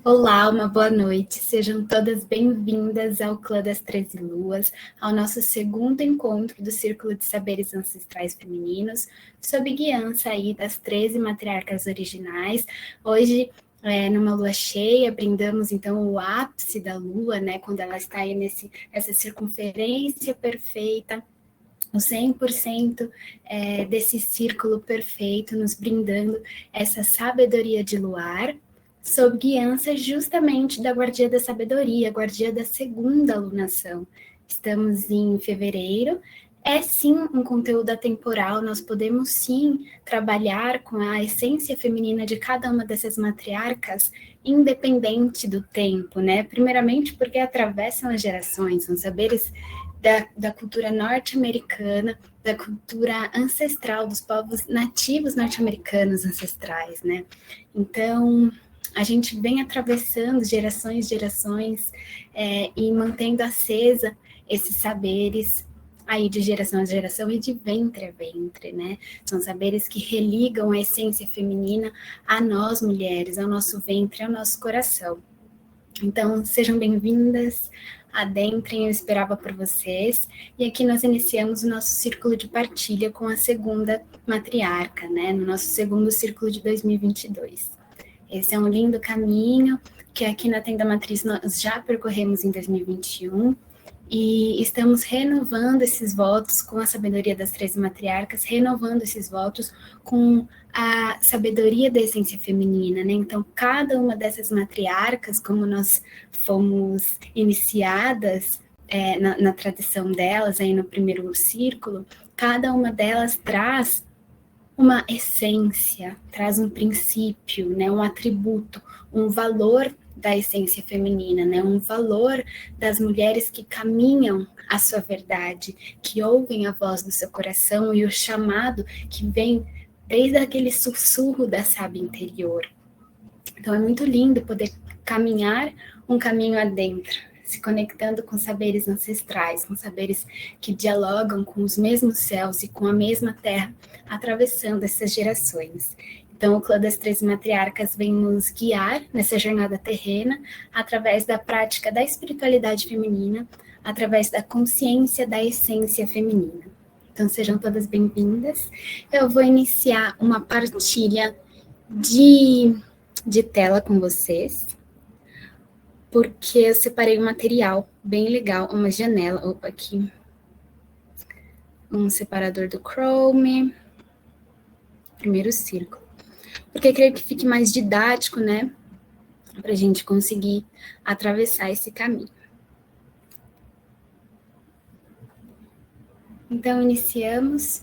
Olá, uma boa noite. Sejam todas bem-vindas ao Clã das 13 Luas, ao nosso segundo encontro do Círculo de Saberes Ancestrais Femininos, sob guiança aí das 13 matriarcas originais. Hoje, numa lua cheia, brindamos então o ápice da lua, né, quando ela está aí nessa circunferência perfeita, o 100% desse círculo perfeito, nos brindando essa sabedoria de luar, sob guiança justamente da guardia da sabedoria, guardia da segunda alunação. Estamos em fevereiro, é sim um conteúdo atemporal, nós podemos sim trabalhar com a essência feminina de cada uma dessas matriarcas, independente do tempo, né? Primeiramente porque atravessam as gerações, são saberes da cultura norte-americana, da cultura ancestral dos povos nativos norte-americanos ancestrais, né? Então, a gente vem atravessando gerações e mantendo acesa esses saberes aí de geração a geração e de ventre a ventre, né? São saberes que religam a essência feminina a nós mulheres, ao nosso ventre, ao nosso coração. Então, sejam bem-vindas, adentrem, eu esperava por vocês. E aqui nós iniciamos o nosso círculo de partilha com a segunda matriarca, né? No nosso segundo círculo de 2022. Esse é um lindo caminho que aqui na Tenda Matriz nós já percorremos em 2021 e estamos renovando esses votos com a sabedoria das 13 matriarcas, renovando esses votos com a sabedoria da essência feminina, né? Então, cada uma dessas matriarcas, como nós fomos iniciadas na tradição delas, aí no primeiro círculo, cada uma delas traz uma essência, traz um princípio, né, um atributo, um valor da essência feminina, né, um valor das mulheres que caminham a sua verdade, que ouvem a voz do seu coração e o chamado que vem desde aquele sussurro da sábia interior. Então é muito lindo poder caminhar um caminho adentro, se conectando com saberes ancestrais, com saberes que dialogam com os mesmos céus e com a mesma terra, atravessando essas gerações. Então, o Clã das 13 Matriarcas vem nos guiar nessa jornada terrena, através da prática da espiritualidade feminina, através da consciência da essência feminina. Então, sejam todas bem-vindas. Eu vou iniciar uma partilha de tela com vocês, porque eu separei um material bem legal, uma janela, opa, aqui, um separador do Chrome, primeiro círculo, porque eu creio que fique mais didático, né, para a gente conseguir atravessar esse caminho. Então, iniciamos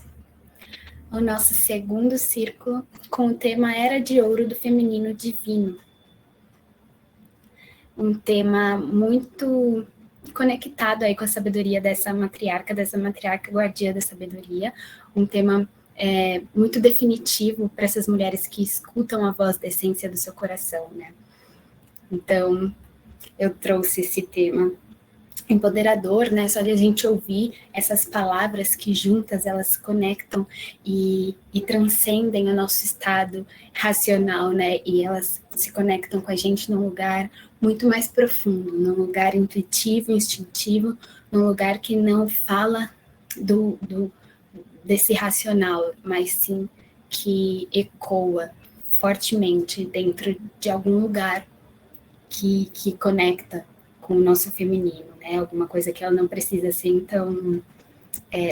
o nosso segundo círculo com o tema Era de Ouro do Feminino Divino. Um tema muito conectado aí com a sabedoria dessa matriarca guardiã da sabedoria, um tema muito definitivo para essas mulheres que escutam a voz da essência do seu coração, né? Então, eu trouxe esse tema empoderador, né? Só de a gente ouvir essas palavras que juntas elas se conectam e transcendem o nosso estado racional, né? E elas se conectam com a gente num lugar muito mais profundo, num lugar intuitivo, instintivo, num lugar que não fala desse racional, mas sim que ecoa fortemente dentro de algum lugar que conecta com o nosso feminino, né? Alguma coisa que ela não precisa ser então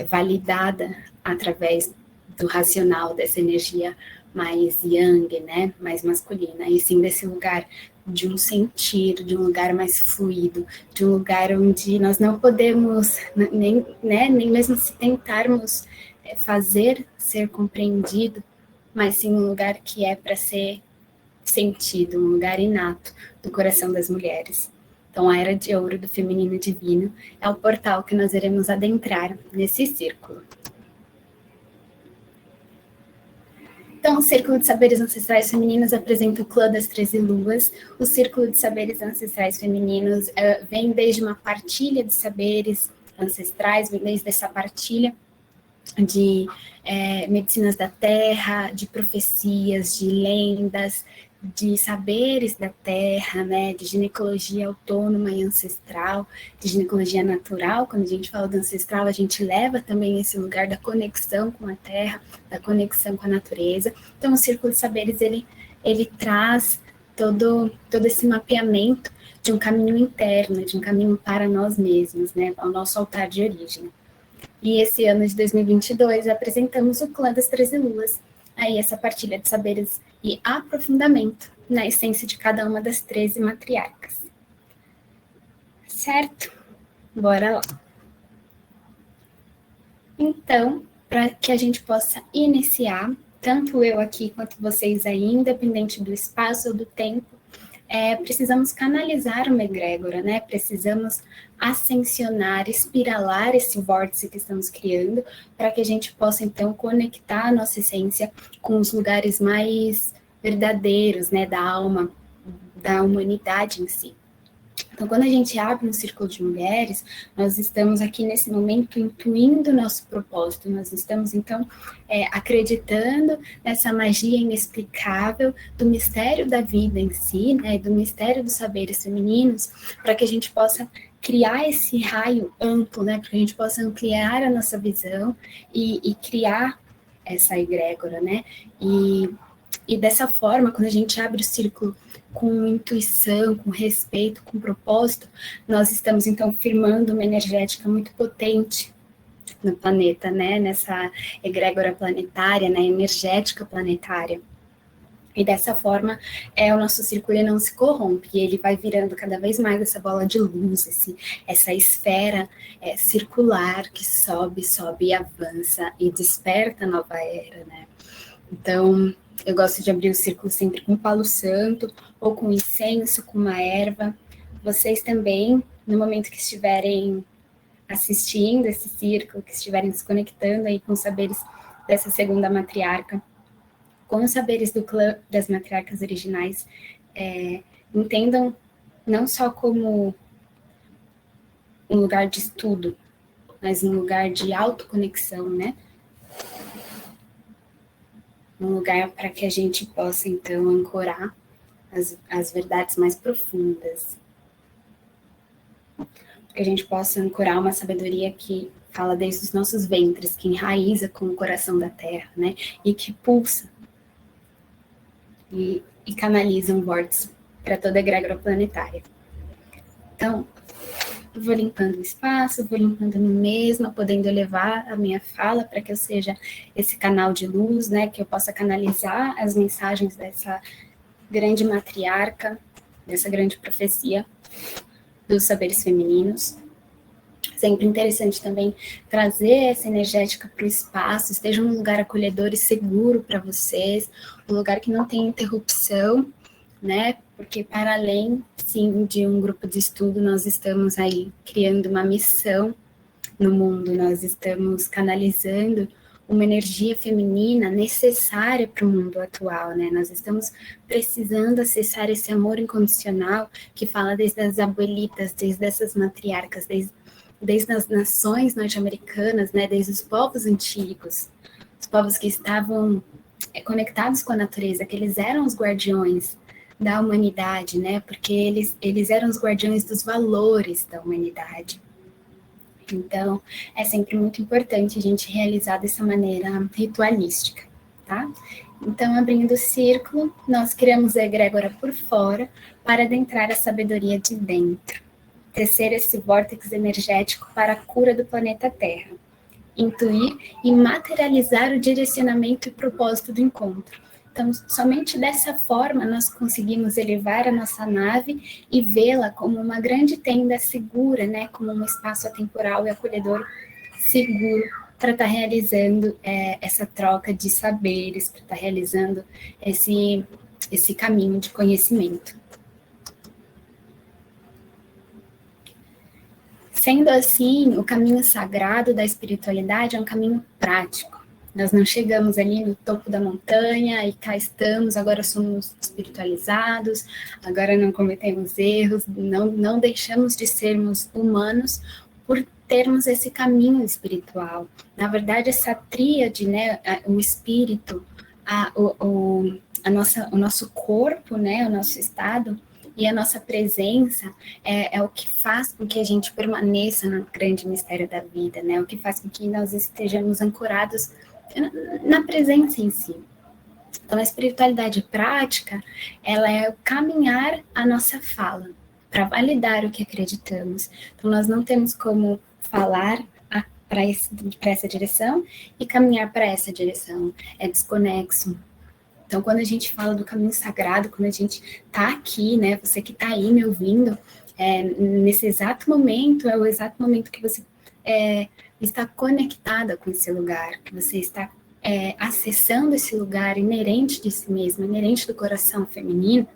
validada através do racional, dessa energia mais yang, né? Mais masculina, e sim desse lugar de um sentir, de um lugar mais fluido, de um lugar onde nós não podemos, nem mesmo se tentarmos fazer ser compreendido, mas sim um lugar que é para ser sentido, um lugar inato do coração das mulheres. Então, a Era de Ouro do Feminino Divino é o portal que nós iremos adentrar nesse círculo. Então, o Círculo de Saberes Ancestrais Femininos apresenta o Clã das 13 Luas. O Círculo de Saberes Ancestrais Femininos vem desde uma partilha de saberes ancestrais, vem desde essa partilha de medicinas da terra, de profecias, de lendas, de saberes da terra, né, de ginecologia autônoma e ancestral, de ginecologia natural. Quando a gente fala do ancestral, a gente leva também esse lugar da conexão com a terra, da conexão com a natureza. Então, o Círculo de Saberes, ele traz todo esse mapeamento de um caminho interno, de um caminho para nós mesmos, né, ao nosso altar de origem. E esse ano de 2022 apresentamos o Clã das 13 Luas, aí essa partilha de saberes e aprofundamento na essência de cada uma das 13 matriarcas. Certo? Bora lá. Então, para que a gente possa iniciar, tanto eu aqui quanto vocês aí, independente do espaço ou do tempo, precisamos canalizar uma egrégora, né? Precisamos ascensionar, espiralar esse vórtice que estamos criando, para que a gente possa, então, conectar a nossa essência com os lugares mais verdadeiros, né? Da alma, da humanidade em si. Então, quando a gente abre um círculo de mulheres, nós estamos aqui nesse momento intuindo o nosso propósito, nós estamos, então, acreditando nessa magia inexplicável do mistério da vida em si, né, do mistério dos saberes femininos, para que a gente possa criar esse raio amplo, né, para que a gente possa ampliar a nossa visão e criar essa egrégora, né, e dessa forma, quando a gente abre o círculo com intuição, com respeito, com propósito, nós estamos, então, firmando uma energética muito potente no planeta, né? Nessa egrégora planetária, na energética planetária. E dessa forma, o nosso círculo ele não se corrompe, ele vai virando cada vez mais essa bola de luz, essa esfera circular que sobe, sobe e avança e desperta a nova era, né? Então, eu gosto de abrir o círculo sempre com palo santo, ou com incenso, com uma erva. Vocês também, no momento que estiverem assistindo esse círculo, que estiverem se conectando aí com os saberes dessa segunda matriarca, com os saberes do clã das matriarcas originais, entendam não só como um lugar de estudo, mas um lugar de autoconexão, né? Um lugar para que a gente possa, então, ancorar as verdades mais profundas. Que a gente possa ancorar uma sabedoria que fala desde os nossos ventres, que enraiza com o coração da terra, né? E que pulsa e canaliza um vórtice para toda a egrégora planetária. Então, eu vou limpando o espaço, vou limpando a mim mesma, podendo elevar a minha fala para que eu seja esse canal de luz, né? Que eu possa canalizar as mensagens dessa grande matriarca, dessa grande profecia dos saberes femininos. Sempre interessante também trazer essa energética para o espaço, esteja um lugar acolhedor e seguro para vocês, um lugar que não tem interrupção, né? Porque para além, sim, de um grupo de estudo, nós estamos aí criando uma missão no mundo, nós estamos canalizando uma energia feminina necessária para o mundo atual, né? Nós estamos precisando acessar esse amor incondicional que fala desde as abuelitas, desde essas matriarcas, desde as nações norte-americanas, né? Desde os povos antigos, os povos que estavam conectados com a natureza, que eles eram os guardiões da humanidade, né? Porque eles eram os guardiões dos valores da humanidade. Então, é sempre muito importante a gente realizar dessa maneira ritualística, tá? Então, abrindo o círculo, nós criamos a egrégora por fora para adentrar a sabedoria de dentro, tecer esse vórtice energético para a cura do planeta Terra, intuir e materializar o direcionamento e propósito do encontro. Então, somente dessa forma nós conseguimos elevar a nossa nave e vê-la como uma grande tenda segura, né, como um espaço atemporal e acolhedor seguro para estar realizando essa troca de saberes, para estar realizando esse caminho de conhecimento. Sendo assim, o caminho sagrado da espiritualidade é um caminho prático. Nós não chegamos ali no topo da montanha e cá estamos, agora somos espiritualizados, agora não cometemos erros, não deixamos de sermos humanos por termos esse caminho espiritual. Na verdade, essa tríade, né, o espírito, o nosso corpo, né, o nosso estado e a nossa presença é o que faz com que a gente permaneça no grande mistério da vida, né, o que faz com que nós estejamos ancorados na presença em si. Então, a espiritualidade prática, ela é o caminhar a nossa fala, para validar o que acreditamos. Então, nós não temos como falar para essa direção e caminhar para essa direção. É desconexo. Então, quando a gente fala do caminho sagrado, quando a gente está aqui, né, você que está aí me ouvindo, nesse exato momento, é o exato momento que você está conectada com esse lugar, que você está acessando esse lugar inerente de si mesmo, inerente do coração feminino,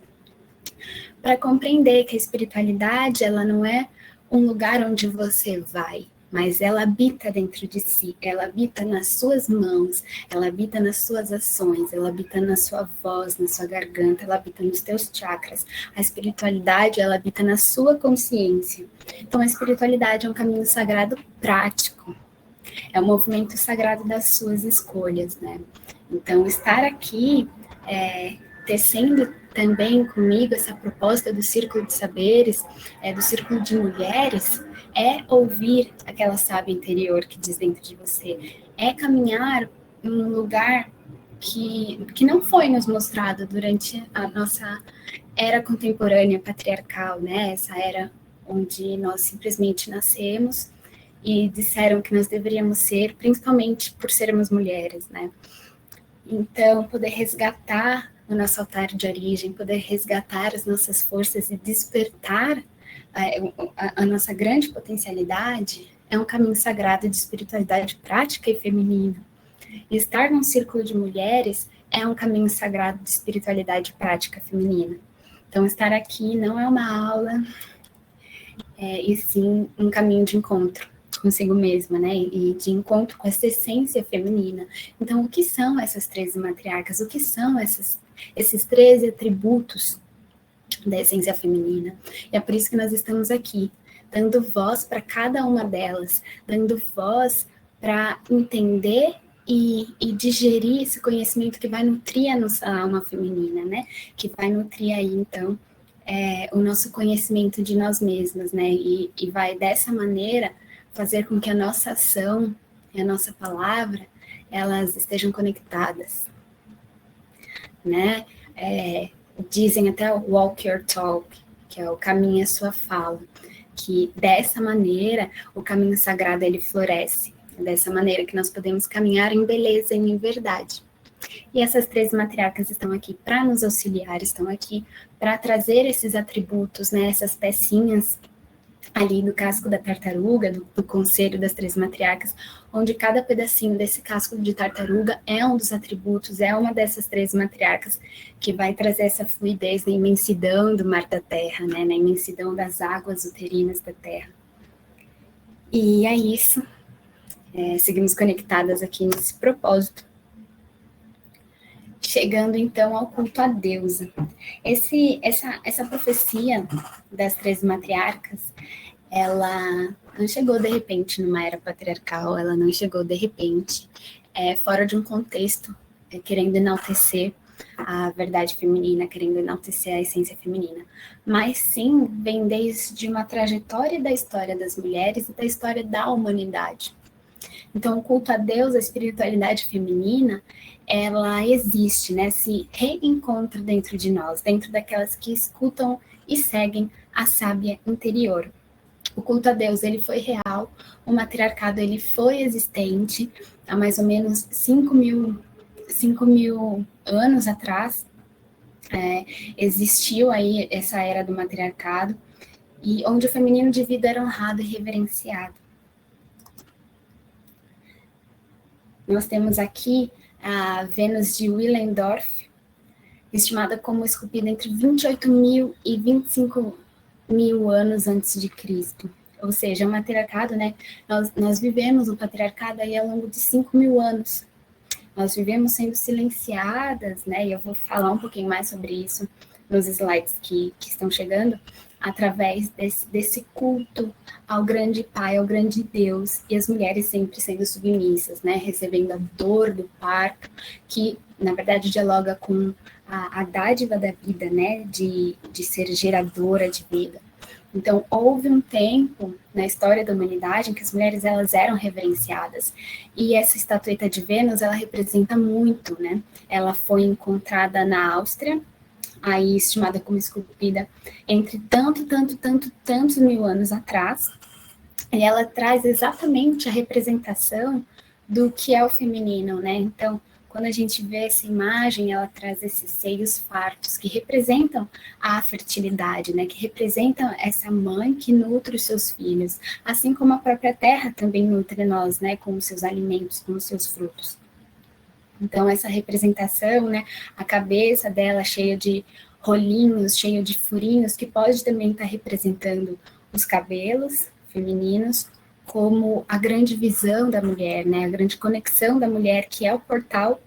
para compreender que a espiritualidade, ela não é um lugar onde você vai, mas ela habita dentro de si, ela habita nas suas mãos, ela habita nas suas ações, ela habita na sua voz, na sua garganta, ela habita nos teus chakras. A espiritualidade, ela habita na sua consciência. Então, a espiritualidade é um caminho sagrado prático, é um movimento sagrado das suas escolhas, né? Então, estar aqui, tecendo também comigo essa proposta do Círculo de Saberes, do Círculo de Mulheres, é ouvir aquela sábia interior que diz dentro de você, é caminhar em um lugar que não foi nos mostrado durante a nossa era contemporânea patriarcal, né? Essa era onde nós simplesmente nascemos e disseram que nós deveríamos ser, principalmente por sermos mulheres, né? Então, poder resgatar o nosso altar de origem, poder resgatar as nossas forças e despertar a nossa grande potencialidade é um caminho sagrado de espiritualidade prática e feminina. E estar num círculo de mulheres é um caminho sagrado de espiritualidade prática feminina. Então, estar aqui não é uma aula, e sim um caminho de encontro consigo mesma, né, e de encontro com essa essência feminina. Então, o que são essas 13 matriarcas? O que são esses 13 atributos da essência feminina? E é por isso que nós estamos aqui, dando voz para cada uma delas, dando voz para entender e digerir esse conhecimento que vai nutrir a nossa alma feminina, né, que vai nutrir aí, então, o nosso conhecimento de nós mesmas, né, e vai dessa maneira fazer com que a nossa ação e a nossa palavra, elas estejam conectadas, né? Dizem até o walk your talk, que é o caminho a sua fala, que dessa maneira o caminho sagrado ele floresce, dessa maneira que nós podemos caminhar em beleza e em verdade. E essas 13 matriarcas estão aqui para nos auxiliar, estão aqui para trazer esses atributos, né, essas pecinhas ali do casco da tartaruga, do conselho das 13 matriarcas, onde cada pedacinho desse casco de tartaruga é um dos atributos, é uma dessas 13 matriarcas que vai trazer essa fluidez na imensidão do mar da terra, né, na imensidão das águas uterinas da terra. E é isso, seguimos conectadas aqui nesse propósito. Chegando então ao culto à deusa. Essa profecia das 13 matriarcas, ela não chegou de repente numa era patriarcal, ela não chegou de repente, fora de um contexto, querendo enaltecer a verdade feminina, querendo enaltecer a essência feminina. Mas sim, vem desde uma trajetória da história das mulheres e da história da humanidade. Então, o culto a Deus, a espiritualidade feminina, ela existe, né? Se reencontra dentro de nós, dentro daquelas que escutam e seguem a sábia interior. O culto a Deus, ele foi real, o matriarcado, ele foi existente há mais ou menos 5 mil anos atrás. Existiu aí essa era do matriarcado, e onde o feminino de vida era honrado e reverenciado. Nós temos aqui a Vênus de Willendorf, estimada como esculpida entre 28 mil e 25 mil anos antes de Cristo. Ou seja, o matriarcado, né? Nós vivemos o patriarcado aí ao longo de 5 mil anos. Nós vivemos sendo silenciadas, né? E eu vou falar um pouquinho mais sobre isso nos slides que estão chegando, através desse culto ao grande Pai, ao grande Deus, e as mulheres sempre sendo submissas, né, recebendo a dor do parto, que, na verdade, dialoga com a dádiva da vida, né, de ser geradora de vida. Então, houve um tempo na história da humanidade em que as mulheres elas eram reverenciadas. E essa estatueta de Vênus, ela representa muito, né? Ela foi encontrada na Áustria, aí estimada como esculpida entre tantos mil anos atrás. E ela traz exatamente a representação do que é o feminino, né? Então, quando a gente vê essa imagem, ela traz esses seios fartos que representam a fertilidade, né? Que representam essa mãe que nutre os seus filhos, assim como a própria terra também nutre nós, né? Com os seus alimentos, com os seus frutos. Então, essa representação, né? A cabeça dela cheia de rolinhos, cheia de furinhos, que pode também estar representando os cabelos femininos, como a grande visão da mulher, né? A grande conexão da mulher, que é o portal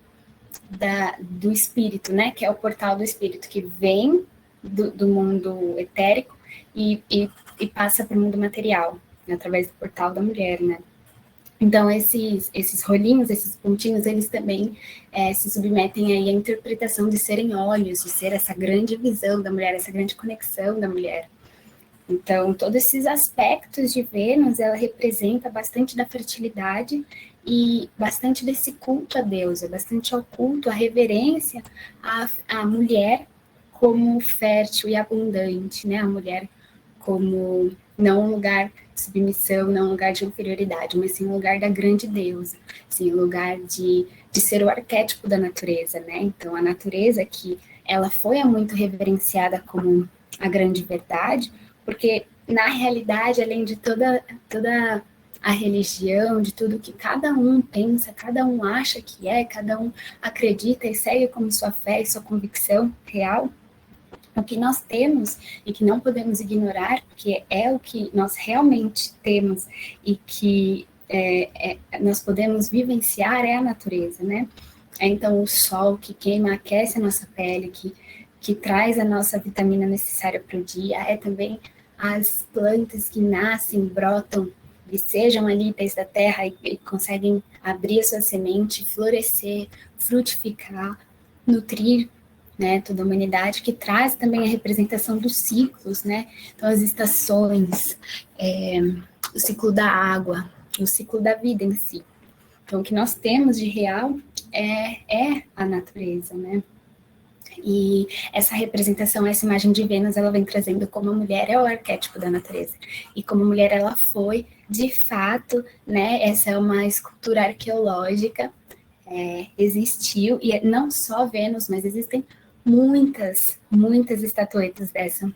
do espírito, né? Que é o portal do espírito que vem do mundo etérico e passa para o mundo material, né? Através do portal da mulher, né? Então, esses rolinhos, esses pontinhos, eles também se submetem aí à interpretação de serem olhos, de ser essa grande visão da mulher, essa grande conexão da mulher. Então, todos esses aspectos de Vênus, ela representa bastante da fertilidade e bastante desse culto a Deus, é bastante ao culto, a reverência à mulher como fértil e abundante, né? A mulher como não um lugar de submissão, não um lugar de inferioridade, mas sim um lugar da grande deusa, sim um lugar de ser o arquétipo da natureza, né? Então, a natureza que ela foi muito reverenciada como a grande verdade, porque na realidade, além de toda a religião, de tudo que cada um pensa, cada um acha que é, cada um acredita e segue como sua fé e sua convicção real, o que nós temos e que não podemos ignorar, porque é o que nós realmente temos e que nós podemos vivenciar é a natureza, né? Então, o sol que queima, aquece a nossa pele, que traz a nossa vitamina necessária para o dia, é também as plantas que nascem, brotam, e sejam ali desde a terra e conseguem abrir a sua semente, florescer, frutificar, nutrir, né, toda a humanidade, que traz também a representação dos ciclos, né? Então, as estações, o ciclo da água, o ciclo da vida em si. Então, o que nós temos de real é a natureza, né? E essa representação, essa imagem de Vênus, ela vem trazendo como a mulher é o arquétipo da natureza. E como a mulher, ela foi, de fato, né? Essa é uma escultura arqueológica, existiu, e não só Vênus, mas existem muitas estatuetas dessa,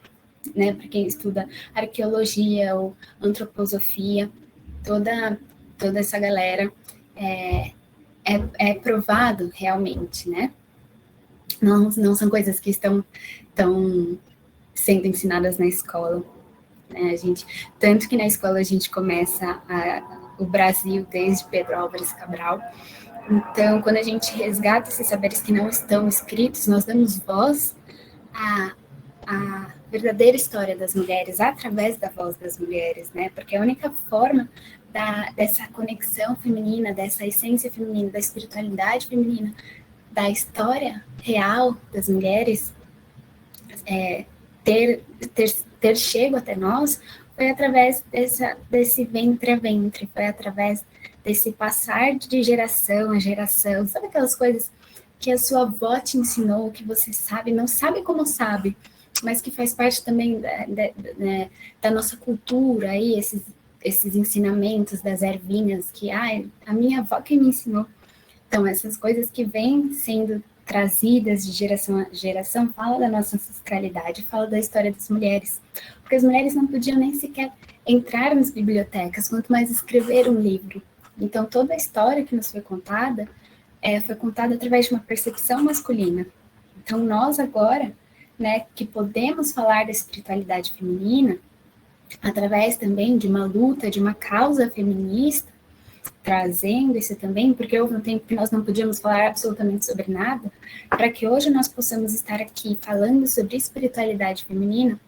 né? Para quem estuda arqueologia ou antroposofia, toda essa galera é provado realmente, né? Não são coisas que estão sendo ensinadas na escola, né? Tanto que na escola a gente começa o Brasil desde Pedro Álvares Cabral. Então, quando a gente resgata esses saberes que não estão escritos, nós damos voz à verdadeira história das mulheres através da voz das mulheres, né? Porque a única forma dessa conexão feminina, dessa essência feminina, da espiritualidade feminina, da história real das mulheres ter chego até nós foi através desse ventre a ventre, foi através desse passar de geração a geração. Sabe aquelas coisas que a sua avó te ensinou, que você sabe, não sabe como sabe, mas que faz parte também da nossa cultura, aí, esses ensinamentos das ervinhas, que a minha avó que me ensinou. Então, essas coisas que vêm sendo trazidas de geração a geração, fala da nossa ancestralidade, fala da história das mulheres. Porque as mulheres não podiam nem sequer entrar nas bibliotecas, quanto mais escrever um livro. Então, toda a história que nos foi contada através de uma percepção masculina. Então, nós agora, né, que podemos falar da espiritualidade feminina, através também de uma luta, de uma causa feminista, trazendo isso também, porque houve um tempo que nós não podíamos falar absolutamente sobre nada, para que hoje nós possamos estar aqui falando sobre espiritualidade feminina,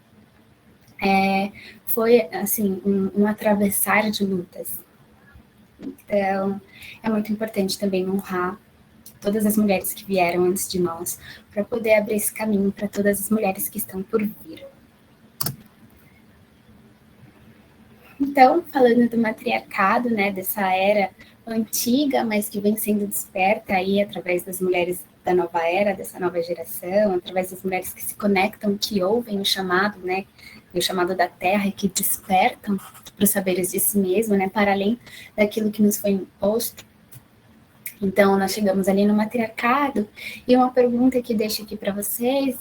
foi, assim, um atravessar de lutas. Então, é muito importante também honrar todas as mulheres que vieram antes de nós, para poder abrir esse caminho para todas as mulheres que estão por vir. Então, falando do matriarcado, né, dessa era antiga, mas que vem sendo desperta aí através das mulheres da nova era, dessa nova geração, através das mulheres que se conectam, que ouvem o chamado, né, o chamado da terra e que despertam para os saberes de si mesmo, né, para além daquilo que nos foi imposto. Então, nós chegamos ali no matriarcado, e uma pergunta que deixo aqui para vocês,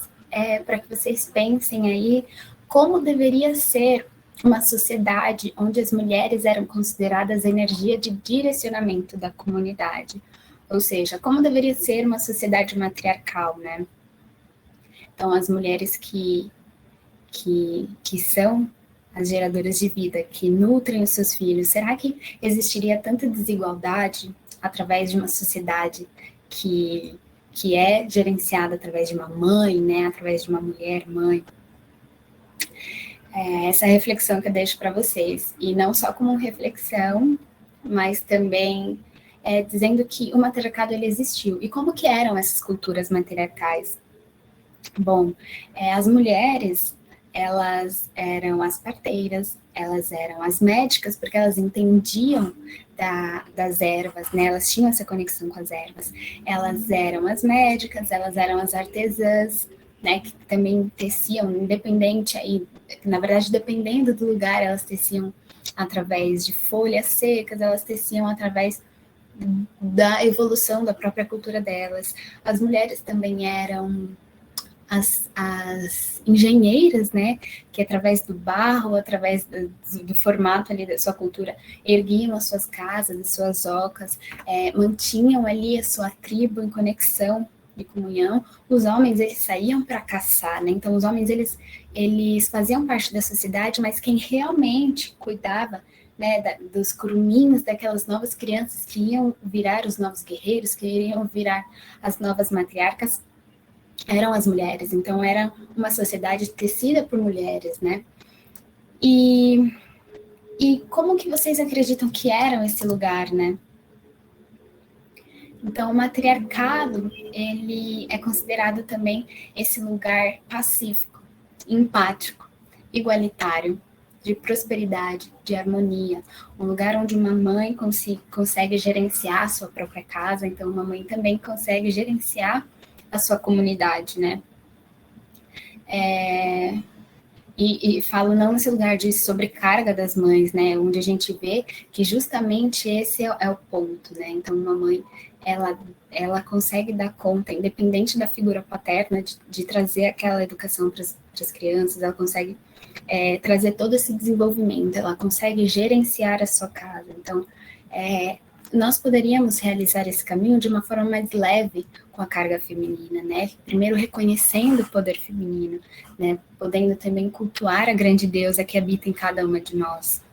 para que vocês pensem aí, como deveria ser uma sociedade onde as mulheres eram consideradas a energia de direcionamento da comunidade? Ou seja, como deveria ser uma sociedade matriarcal, né? Então, as mulheres que são as geradoras de vida, que nutrem os seus filhos, será que existiria tanta desigualdade através de uma sociedade que é gerenciada através de uma mãe, né, através de uma mulher mãe? Essa reflexão que eu deixo para vocês, e não só como reflexão, mas também dizendo que o matriarcado ele existiu. E como que eram essas culturas matriarcais? Bom, as mulheres, elas eram as parteiras, elas eram as médicas, porque elas entendiam das ervas, né? Elas tinham essa conexão com as ervas. Elas eram as médicas, elas eram as artesãs, né? Que também teciam, independente aí, na verdade, dependendo do lugar, elas teciam através de folhas secas, elas teciam através da evolução da própria cultura delas. As mulheres também eram as engenheiras, né, que através do barro, através do formato ali da sua cultura, erguiam as suas casas, as suas ocas, mantinham ali a sua tribo em conexão e comunhão. Os homens, eles saíam para caçar, né, então os homens, eles faziam parte da sociedade, mas quem realmente cuidava, né, dos curuminhos, daquelas novas crianças que iam virar os novos guerreiros, que iriam virar as novas matriarcas, eram as mulheres. Então, era uma sociedade tecida por mulheres, né? E como que vocês acreditam que era esse lugar, né? Então, o matriarcado, ele é considerado também esse lugar pacífico, empático, igualitário, de prosperidade, de harmonia, um lugar onde uma mãe consegue gerenciar a sua própria casa, então uma mãe também consegue gerenciar a sua comunidade, né? E falo não nesse lugar de sobrecarga das mães, né? Onde a gente vê que justamente esse é o ponto, né? Então, uma mãe, ela consegue dar conta, independente da figura paterna, de trazer aquela educação para as crianças, ela consegue trazer todo esse desenvolvimento, ela consegue gerenciar a sua casa. Então, nós poderíamos realizar esse caminho de uma forma mais leve com a carga feminina, né? Primeiro reconhecendo o poder feminino, né? Podendo também cultuar a grande deusa que habita em cada uma de nós.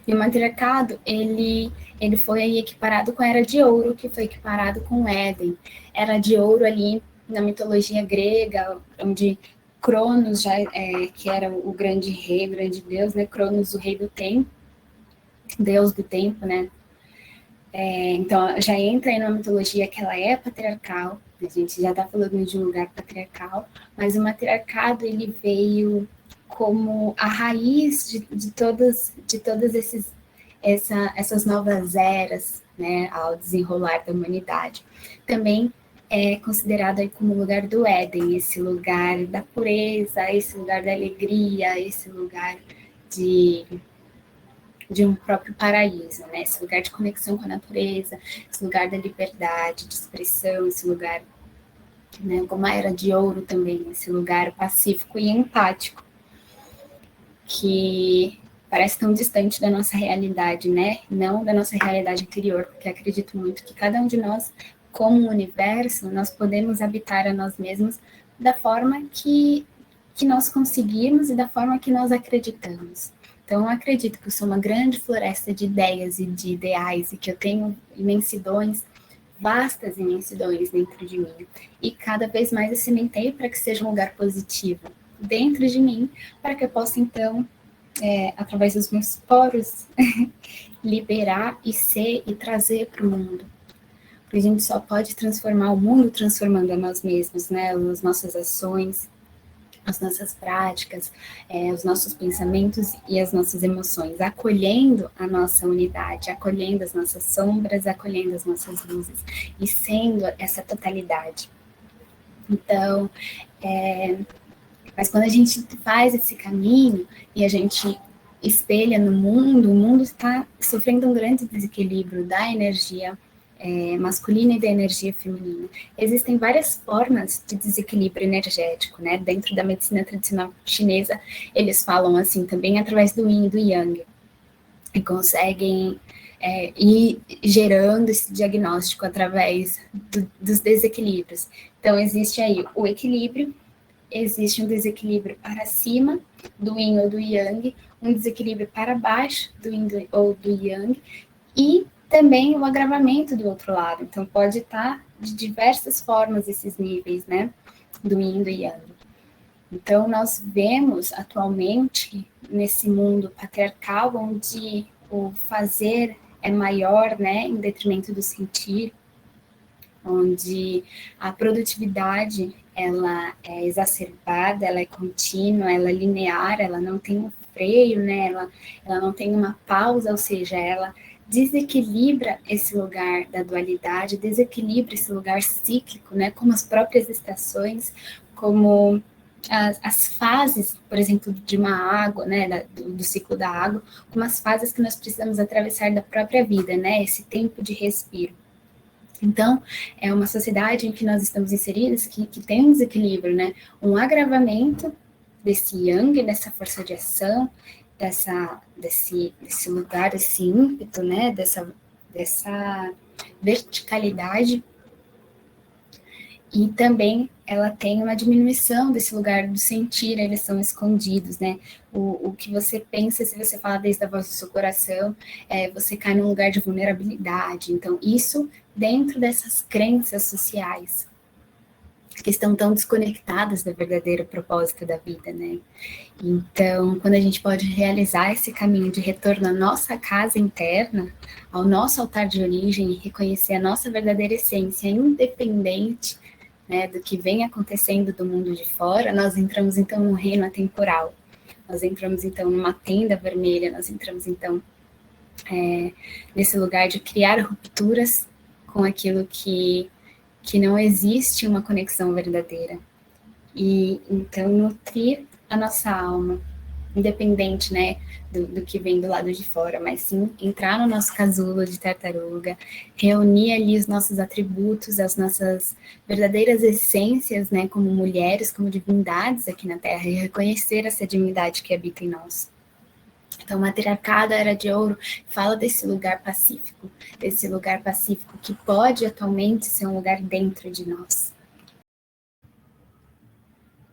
E o matriarcado, ele foi aí equiparado com a Era de Ouro, que foi equiparado com o Éden. Era de Ouro ali na mitologia grega, onde Cronos, que era o grande rei, o grande deus, né? Cronos, o rei do tempo, deus do tempo, né? Então, já entra aí numa mitologia que ela é patriarcal, a gente já está falando de um lugar patriarcal, mas o matriarcado, ele veio como a raiz de todas essas novas eras, né, ao desenrolar da humanidade. Também é considerado aí como o lugar do Éden, esse lugar da pureza, esse lugar da alegria, esse lugar de um próprio paraíso, né? Esse lugar de conexão com a natureza, esse lugar da liberdade, de expressão, esse lugar, né, como a Era de Ouro também, esse lugar pacífico e empático, que parece tão distante da nossa realidade, né? Não da nossa realidade interior, porque acredito muito que cada um de nós, como um universo, nós podemos habitar a nós mesmos da forma que nós conseguirmos e da forma que nós acreditamos. Então, eu acredito que eu sou uma grande floresta de ideias e de ideais, e que eu tenho imensidões, vastas imensidões dentro de mim. E cada vez mais eu cimentei para que seja um lugar positivo, dentro de mim, para que eu possa, então, através dos meus poros, liberar e ser e trazer para o mundo. Porque a gente só pode transformar o mundo transformando a nós mesmos, né? As nossas ações, as nossas práticas, os nossos pensamentos e as nossas emoções, acolhendo a nossa unidade, acolhendo as nossas sombras, acolhendo as nossas luzes e sendo essa totalidade. Então, mas quando a gente faz esse caminho e a gente espelha no mundo, o mundo está sofrendo um grande desequilíbrio da energia masculina e da energia feminina. Existem várias formas de desequilíbrio energético, né? Dentro da medicina tradicional chinesa, eles falam assim também através do yin e do yang, e conseguem ir gerando esse diagnóstico através dos desequilíbrios. Então, existe aí o equilíbrio, existe um desequilíbrio para cima do yin ou do yang, um desequilíbrio para baixo do yin ou do yang, e também o agravamento do outro lado. Então, pode estar de diversas formas esses níveis, né, do yin e do yang. Então, nós vemos atualmente nesse mundo patriarcal, onde o fazer é maior, né, em detrimento do sentir, onde a produtividade ela é exacerbada, ela é contínua, ela é linear, ela não tem um freio, né, ela não tem uma pausa, ou seja, ela desequilibra esse lugar da dualidade, desequilibra esse lugar cíclico, né, como as próprias estações, como as fases, por exemplo, de uma água, né, do ciclo da água, como as fases que nós precisamos atravessar da própria vida, né, esse tempo de respiro. Então, é uma sociedade em que nós estamos inseridos que tem um desequilíbrio, né, um agravamento desse yang, dessa força de ação, desse lugar, desse ímpeto, né, dessa verticalidade. E também ela tem uma diminuição desse lugar do sentir, eles são escondidos, né? O que você pensa, se você fala desde a voz do seu coração, você cai num lugar de vulnerabilidade. Então, isso dentro dessas crenças sociais, que estão tão desconectadas do verdadeiro propósito da vida, né? Então, quando a gente pode realizar esse caminho de retorno à nossa casa interna, ao nosso altar de origem, e reconhecer a nossa verdadeira essência, independente, né, do que vem acontecendo do mundo de fora, nós entramos então num reino atemporal, nós entramos então numa tenda vermelha, nós entramos então nesse lugar de criar rupturas com aquilo que não existe uma conexão verdadeira. E então nutrir a nossa alma, independente, né, do que vem do lado de fora, mas sim entrar no nosso casulo de tartaruga, reunir ali os nossos atributos, as nossas verdadeiras essências, né, como mulheres, como divindades aqui na Terra, e reconhecer essa divindade que habita em nós. Então, Matriarcado, Era de Ouro, fala desse lugar pacífico que pode atualmente ser um lugar dentro de nós.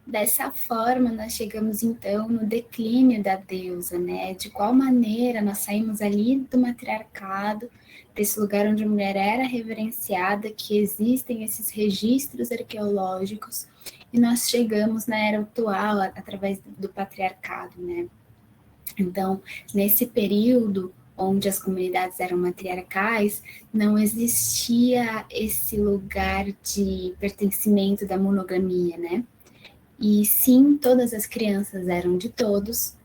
Dessa forma, nós chegamos então no declínio da deusa, né? De qual maneira nós saímos ali do matriarcado, desse lugar onde a mulher era reverenciada, que existem esses registros arqueológicos, e nós chegamos na era atual através do patriarcado, né? Então, nesse período onde as comunidades eram matriarcais, não existia esse lugar de pertencimento da monogamia, né? E sim, todas as crianças eram de todos,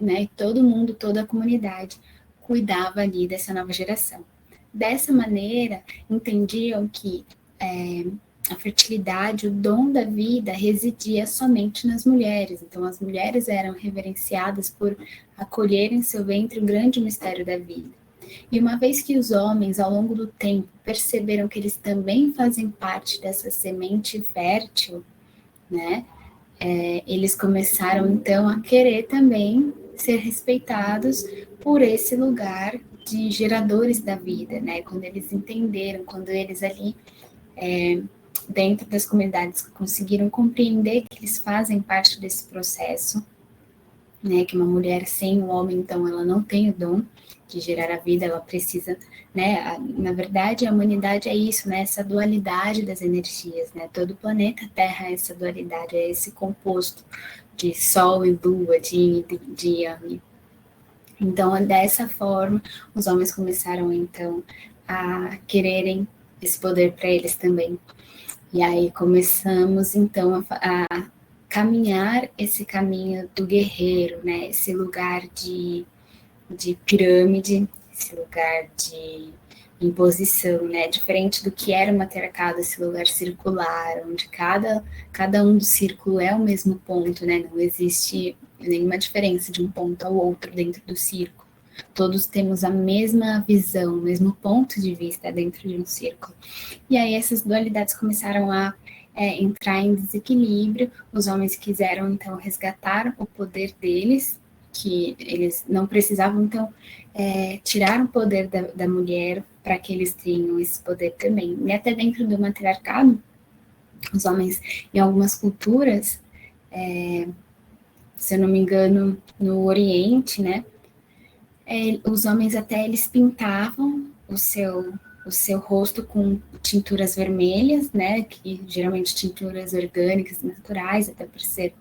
né? Todo mundo, toda a comunidade cuidava ali dessa nova geração. Dessa maneira, entendiam que a fertilidade, o dom da vida, residia somente nas mulheres. Então, as mulheres eram reverenciadas por acolherem em seu ventre o grande mistério da vida. E uma vez que os homens, ao longo do tempo, perceberam que eles também fazem parte dessa semente fértil, né? Eles começaram, então, a querer também ser respeitados por esse lugar de geradores da vida, né? Quando eles entenderam, quando eles ali, dentro das comunidades, conseguiram compreender que eles fazem parte desse processo, né, que uma mulher sem um homem, então, ela não tem o dom de gerar a vida, ela precisa, né, na verdade, a humanidade é isso, né, essa dualidade das energias, né, todo o planeta Terra é essa dualidade, é esse composto de Sol e Lua, de Yang. Então, dessa forma, os homens começaram, então, a quererem esse poder para eles também. E aí começamos, então, a caminhar esse caminho do guerreiro, né? Esse lugar de pirâmide, esse lugar de imposição, né? Diferente do que era o matriarcado, esse lugar circular, onde cada um do círculo é o mesmo ponto, né? Não existe nenhuma diferença de um ponto ao outro dentro do círculo. Todos temos a mesma visão, o mesmo ponto de vista dentro de um círculo. E aí essas dualidades começaram a entrar em desequilíbrio. Os homens quiseram, então, resgatar o poder deles, que eles não precisavam, então, tirar o poder da mulher para que eles tenham esse poder também. E até dentro do matriarcado, os homens, em algumas culturas, se eu não me engano, no Oriente, né, os homens até eles pintavam o seu rosto com tinturas vermelhas, né, que geralmente tinturas orgânicas, naturais, até por ser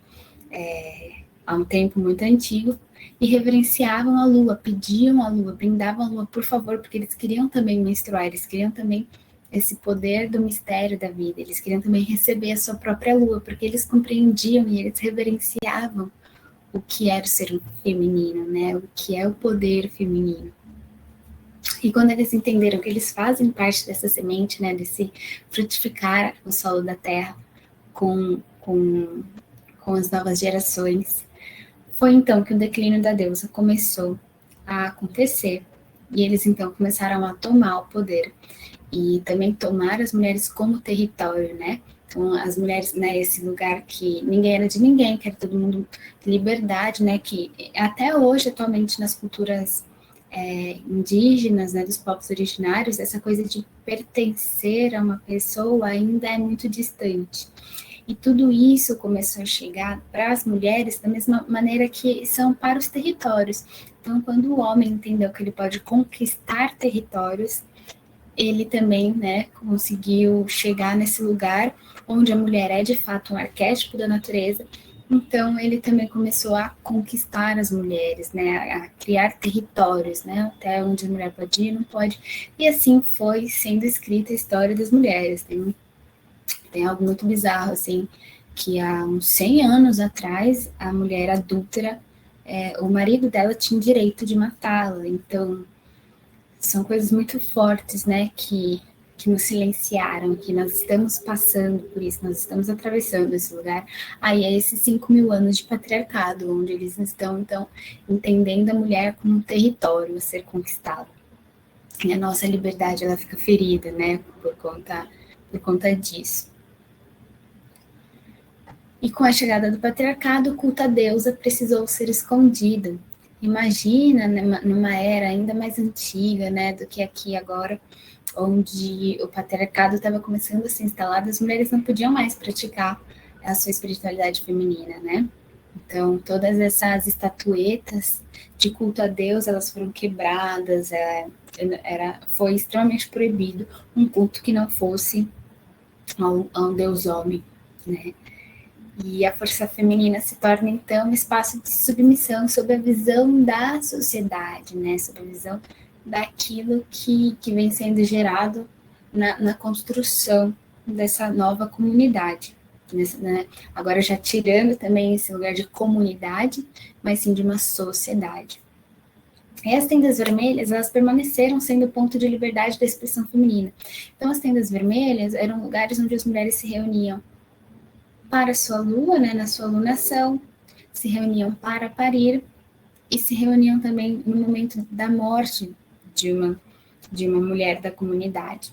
há um tempo muito antigo, e reverenciavam a lua, pediam a lua, brindavam a lua, por favor, porque eles queriam também menstruar, eles queriam também esse poder do mistério da vida, eles queriam também receber a sua própria lua, porque eles compreendiam e eles reverenciavam o que era o ser feminino, né, o que é o poder feminino. E quando eles entenderam que eles fazem parte dessa semente, né, desse frutificar o solo da terra com as novas gerações, foi então que o declínio da deusa começou a acontecer. E eles então começaram a tomar o poder e também tomar as mulheres como território, né? Então, as mulheres, né, esse lugar que ninguém era de ninguém, que era todo mundo de liberdade, né? Que até hoje, atualmente, nas culturas indígenas, né, dos povos originários, essa coisa de pertencer a uma pessoa ainda é muito distante. E tudo isso começou a chegar para as mulheres da mesma maneira que são para os territórios. Então, quando o homem entendeu que ele pode conquistar territórios, ele também, né, conseguiu chegar nesse lugar onde a mulher é de fato um arquétipo da natureza. Então, ele também começou a conquistar as mulheres, né, a criar territórios, né, até onde a mulher pode ir, não pode. E assim foi sendo escrita a história das mulheres. Tem algo muito bizarro, assim, que há uns 100 anos atrás, a mulher adúltera, o marido dela tinha o direito de matá-la. Então, são coisas muito fortes, né, que nos silenciaram, que nós estamos passando por isso, nós estamos atravessando esse lugar. Aí é esses 5.000 anos de patriarcado, onde eles estão, então, entendendo a mulher como um território a ser conquistado. E a nossa liberdade, ela fica ferida, né, por conta disso. E com a chegada do patriarcado, o culto à deusa precisou ser escondido. Imagina, numa era ainda mais antiga, né, do que aqui agora, onde o patriarcado estava começando a se instalar, as mulheres não podiam mais praticar a sua espiritualidade feminina, né? Então, todas essas estatuetas de culto a Deus, elas foram quebradas, foi extremamente proibido um culto que não fosse a um Deus homem, né? E a força feminina se torna, então, um espaço de submissão sob a visão da sociedade, né? Sob a visão daquilo que vem sendo gerado na construção dessa nova comunidade. Né? Agora já tirando também esse lugar de comunidade, mas sim de uma sociedade. E as tendas vermelhas, elas permaneceram sendo o ponto de liberdade da expressão feminina. Então, as tendas vermelhas eram lugares onde as mulheres se reuniam para a sua lua, né, na sua lunação, se reuniam para parir e se reuniam também no momento da morte de uma mulher da comunidade.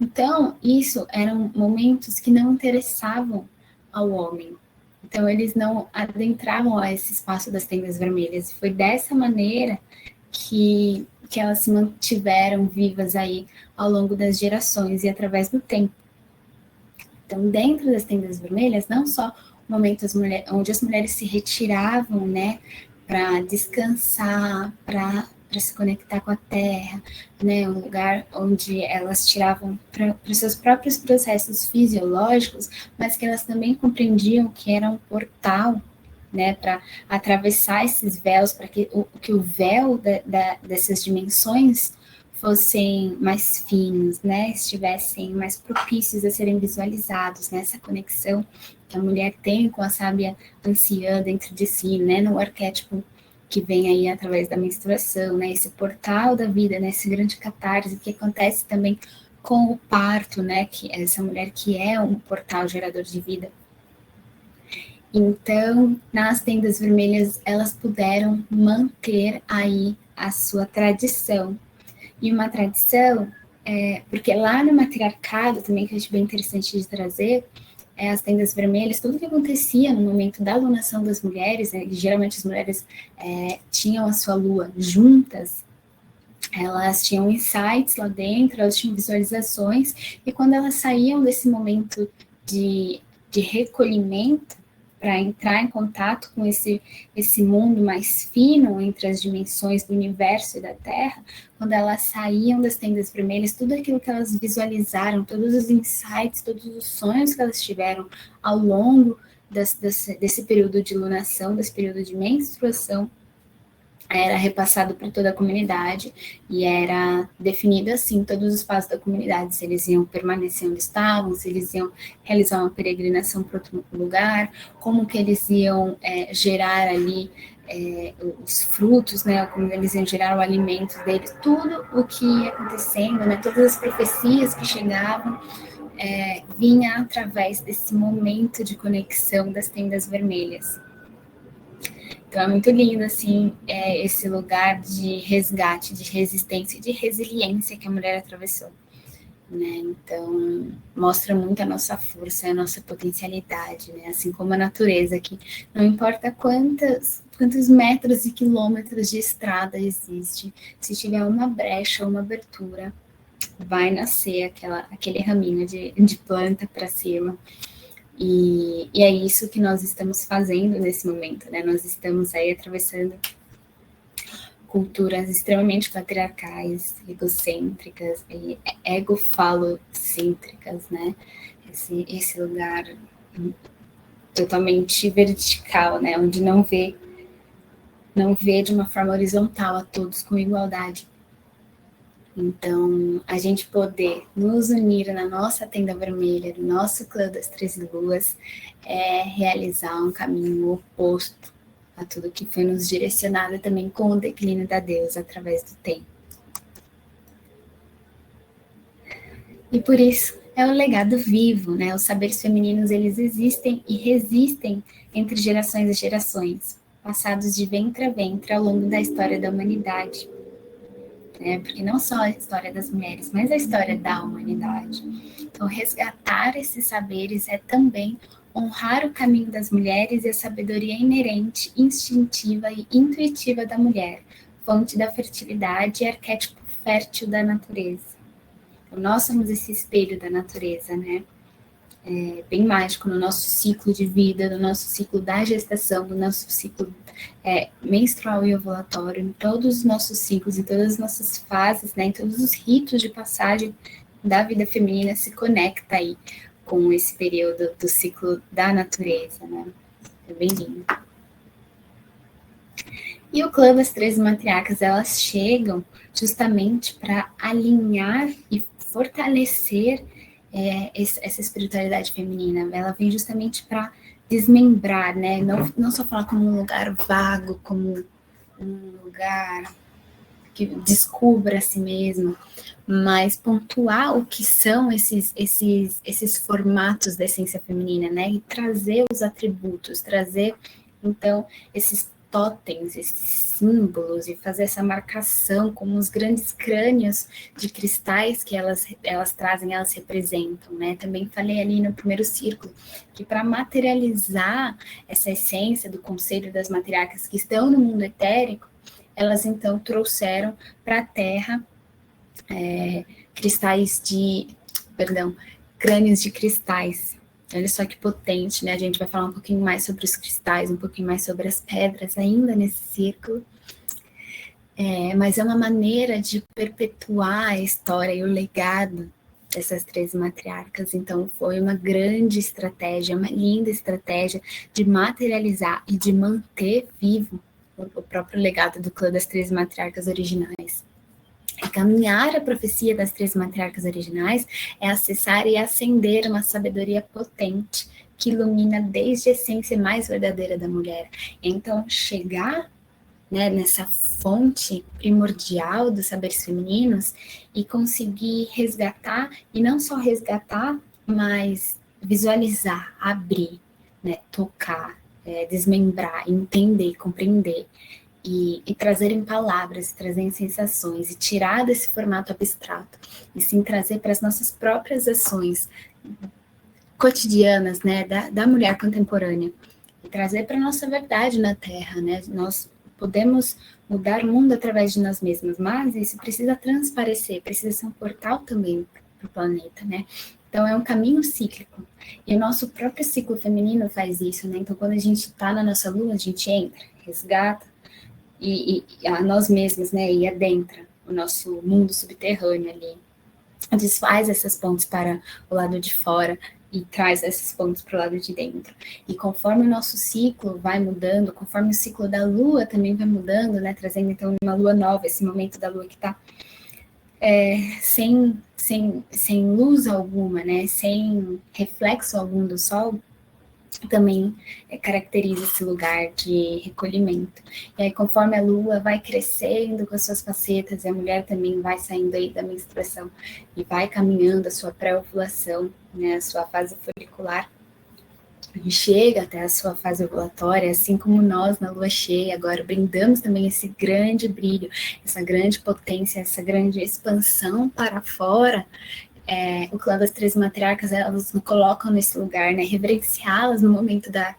Então, isso eram momentos que não interessavam ao homem. Então, eles não adentravam a esse espaço das tendas vermelhas. E foi dessa maneira que elas se mantiveram vivas aí ao longo das gerações e através do tempo. Então, dentro das tendas vermelhas, não só momentos onde as mulheres se retiravam, né, para descansar, para se conectar com a terra, né? Um lugar onde elas tiravam para os seus próprios processos fisiológicos, mas que elas também compreendiam que era um portal, né, para atravessar esses véus, para que o véu dessas dimensões fossem mais finos, né, estivessem mais propícios a serem visualizados, nessa conexão que a mulher tem com a sábia anciã dentro de si, né, no arquétipo que vem aí através da menstruação, né, esse portal da vida, né, esse grande catarse que acontece também com o parto, né, que essa mulher que é um portal gerador de vida. Então, nas tendas vermelhas, elas puderam manter aí a sua tradição. E uma tradição, porque lá no matriarcado também, que eu acho bem interessante de trazer, as tendas vermelhas, tudo que acontecia no momento da alunação das mulheres, né, geralmente as mulheres tinham a sua lua juntas, elas tinham insights lá dentro, elas tinham visualizações, e quando elas saíam desse momento de recolhimento, para entrar em contato com esse mundo mais fino entre as dimensões do universo e da Terra, quando elas saíam das tendas vermelhas, tudo aquilo que elas visualizaram, todos os insights, todos os sonhos que elas tiveram ao longo desse período de lunação, desse período de menstruação, era repassado para toda a comunidade e era definido assim todos os passos da comunidade, se eles iam permanecer onde estavam, se eles iam realizar uma peregrinação para outro lugar, como que eles iam gerar ali os frutos, né, como eles iam gerar o alimento deles, tudo o que ia acontecendo, né, todas as profecias que chegavam, vinha através desse momento de conexão das tendas vermelhas. Então é muito lindo, assim, esse lugar de resgate, de resistência e de resiliência que a mulher atravessou, né? Então, mostra muito a nossa força, a nossa potencialidade, né? Assim como a natureza, que não importa quantos metros e quilômetros de estrada existe, se tiver uma brecha, uma abertura, vai nascer aquele raminho de planta para cima. E é isso que nós estamos fazendo nesse momento, né? Nós estamos aí atravessando culturas extremamente patriarcais, egocêntricas e egofalocêntricas, né? Esse lugar totalmente vertical, né? Onde não vê de uma forma horizontal a todos com igualdade. Então, a gente poder nos unir na nossa tenda vermelha, no nosso clã das 13 luas, é realizar um caminho oposto a tudo que foi nos direcionado também com o declínio da deusa através do tempo. E por isso é o legado vivo, né? Os saberes femininos, eles existem e resistem entre gerações e gerações, passados de ventre a ventre ao longo da história da humanidade. Porque não só a história das mulheres, mas a história da humanidade. Então, resgatar esses saberes é também honrar o caminho das mulheres e a sabedoria inerente, instintiva e intuitiva da mulher, fonte da fertilidade e arquétipo fértil da natureza. Então, nós somos esse espelho da natureza, né? Bem mágico no nosso ciclo de vida, no nosso ciclo da gestação, no nosso ciclo menstrual e ovulatório, em todos os nossos ciclos, em todas as nossas fases, né, em todos os ritos de passagem da vida feminina se conecta aí com esse período do ciclo da natureza, né? É bem lindo. E o clã das 13 matriarcas, elas chegam justamente para alinhar e fortalecer essa espiritualidade feminina. Ela vem justamente para desmembrar, né? Não só falar como um lugar vago, como um lugar que descubra a si mesmo, mas pontuar o que são esses formatos da essência feminina, né? E trazer os atributos, trazer, então, esses totens, esses símbolos, e fazer essa marcação como os grandes crânios de cristais que elas trazem, elas representam, né? Também falei ali no primeiro círculo, que para materializar essa essência do conselho das matriarcas que estão no mundo etérico, elas então trouxeram para a Terra crânios de cristais, Olha só que potente, né? A gente vai falar um pouquinho mais sobre os cristais, um pouquinho mais sobre as pedras ainda nesse círculo. Mas é uma maneira de perpetuar a história e o legado dessas 13 matriarcas. Então, foi uma grande estratégia, uma linda estratégia de materializar e de manter vivo o próprio legado do clã das 13 matriarcas originais. Caminhar a profecia das 13 matriarcas originais é acessar e acender uma sabedoria potente que ilumina desde a essência mais verdadeira da mulher. Então, chegar, né, nessa fonte primordial dos saberes femininos e conseguir resgatar, e não só resgatar, mas visualizar, abrir, né, tocar, desmembrar, entender, compreender, e trazer em palavras, trazer em sensações, e tirar desse formato abstrato, e sim trazer para as nossas próprias ações cotidianas, né, da mulher contemporânea, e trazer para a nossa verdade na Terra, né, nós podemos mudar o mundo através de nós mesmos, mas isso precisa transparecer, precisa ser um portal também para o planeta, né, então é um caminho cíclico, e o nosso próprio ciclo feminino faz isso, né, então quando a gente está na nossa lua, a gente entra, resgata, e a nós mesmos, né, e adentra o nosso mundo subterrâneo ali, desfaz essas pontes para o lado de fora e traz esses pontos para o lado de dentro. E conforme o nosso ciclo vai mudando, conforme o ciclo da lua também vai mudando, né, trazendo então uma lua nova, esse momento da lua que está sem luz alguma, né, sem reflexo algum do sol, também caracteriza esse lugar de recolhimento. E aí, conforme a lua vai crescendo com as suas facetas, e a mulher também vai saindo aí da menstruação e vai caminhando a sua pré-ovulação, né, a sua fase folicular, e chega até a sua fase ovulatória, assim como nós na lua cheia, agora brindamos também esse grande brilho, essa grande potência, essa grande expansão para fora. O clã das 13 matriarcas, elas nos colocam nesse lugar, né? Reverenciá-las no momento da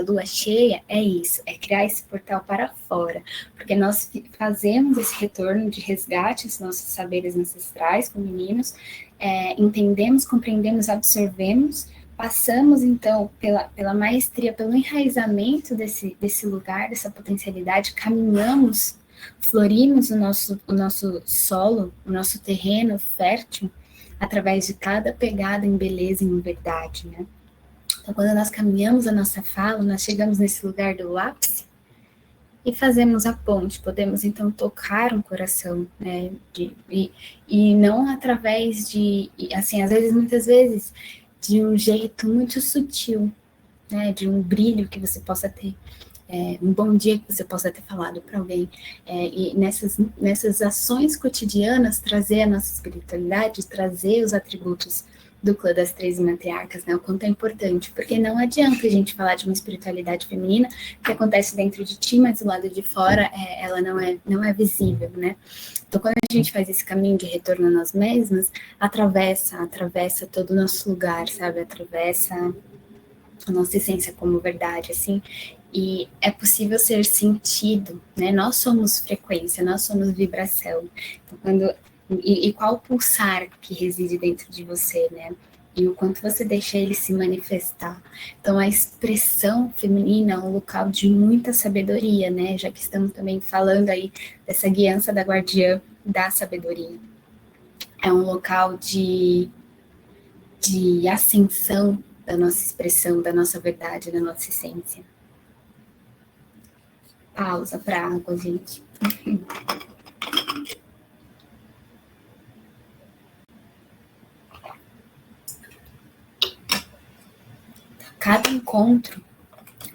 lua cheia é isso, é criar esse portal para fora, porque nós fazemos esse retorno de resgate aos nossos saberes ancestrais femininos, entendemos, compreendemos, absorvemos, passamos então pela maestria, pelo enraizamento desse lugar, dessa potencialidade, caminhamos, florimos o nosso solo, o nosso terreno fértil, através de cada pegada em beleza e em verdade, né? Então, quando nós caminhamos a nossa fala, nós chegamos nesse lugar do ápice e fazemos a ponte, podemos então tocar um coração, né? E não através de, assim, muitas vezes, de um jeito muito sutil, né? De um brilho que você possa ter, um bom dia que você possa ter falado para alguém, e nessas ações cotidianas, trazer a nossa espiritualidade, trazer os atributos do clã das 13 matriarcas, né, o quanto é importante, porque não adianta a gente falar de uma espiritualidade feminina que acontece dentro de ti, mas do lado de fora ela não é visível, né, então quando a gente faz esse caminho de retorno a nós mesmas, atravessa todo o nosso lugar, sabe, atravessa a nossa essência como verdade, assim, e é possível ser sentido, né? Nós somos frequência, nós somos vibração. Então, e qual o pulsar que reside dentro de você, né? E o quanto você deixa ele se manifestar. Então, a expressão feminina é um local de muita sabedoria, né? Já que estamos também falando aí dessa guiança da guardiã da sabedoria. É um local de ascensão da nossa expressão, da nossa verdade, da nossa essência. Pausa para água, gente. Cada encontro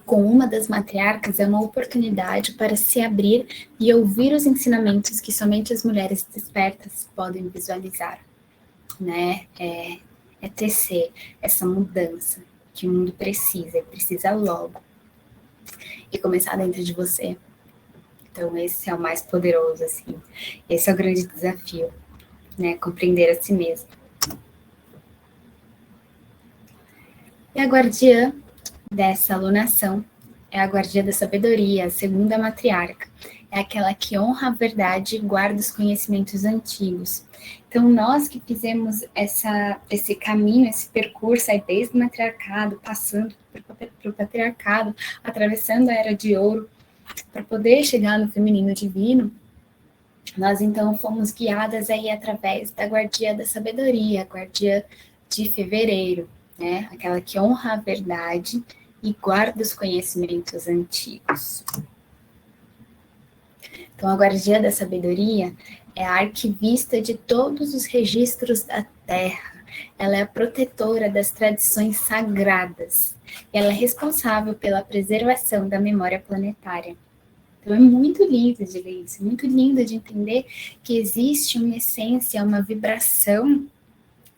com uma das matriarcas é uma oportunidade para se abrir e ouvir os ensinamentos que somente as mulheres despertas podem visualizar, né? É tecer essa mudança que o mundo precisa logo, e começar dentro de você. Então, esse é o mais poderoso, assim. Esse é o grande desafio, né? Compreender a si mesmo. E a guardiã dessa alunação é a guardiã da sabedoria, a segunda matriarca. é aquela que honra a verdade e guarda os conhecimentos antigos. Então, nós que fizemos esse caminho, esse percurso aí desde o matriarcado, passando para o patriarcado, atravessando a Era de Ouro, para poder chegar no feminino divino, nós então fomos guiadas aí através da guardia da sabedoria, a guardia de fevereiro, né? Aquela que honra a verdade e guarda os conhecimentos antigos. Então, a guardia da sabedoria é a arquivista de todos os registros da Terra. Ela é a protetora das tradições sagradas. Ela é responsável pela preservação da memória planetária. Então, é muito lindo de ler isso, muito lindo de entender que existe uma essência, uma vibração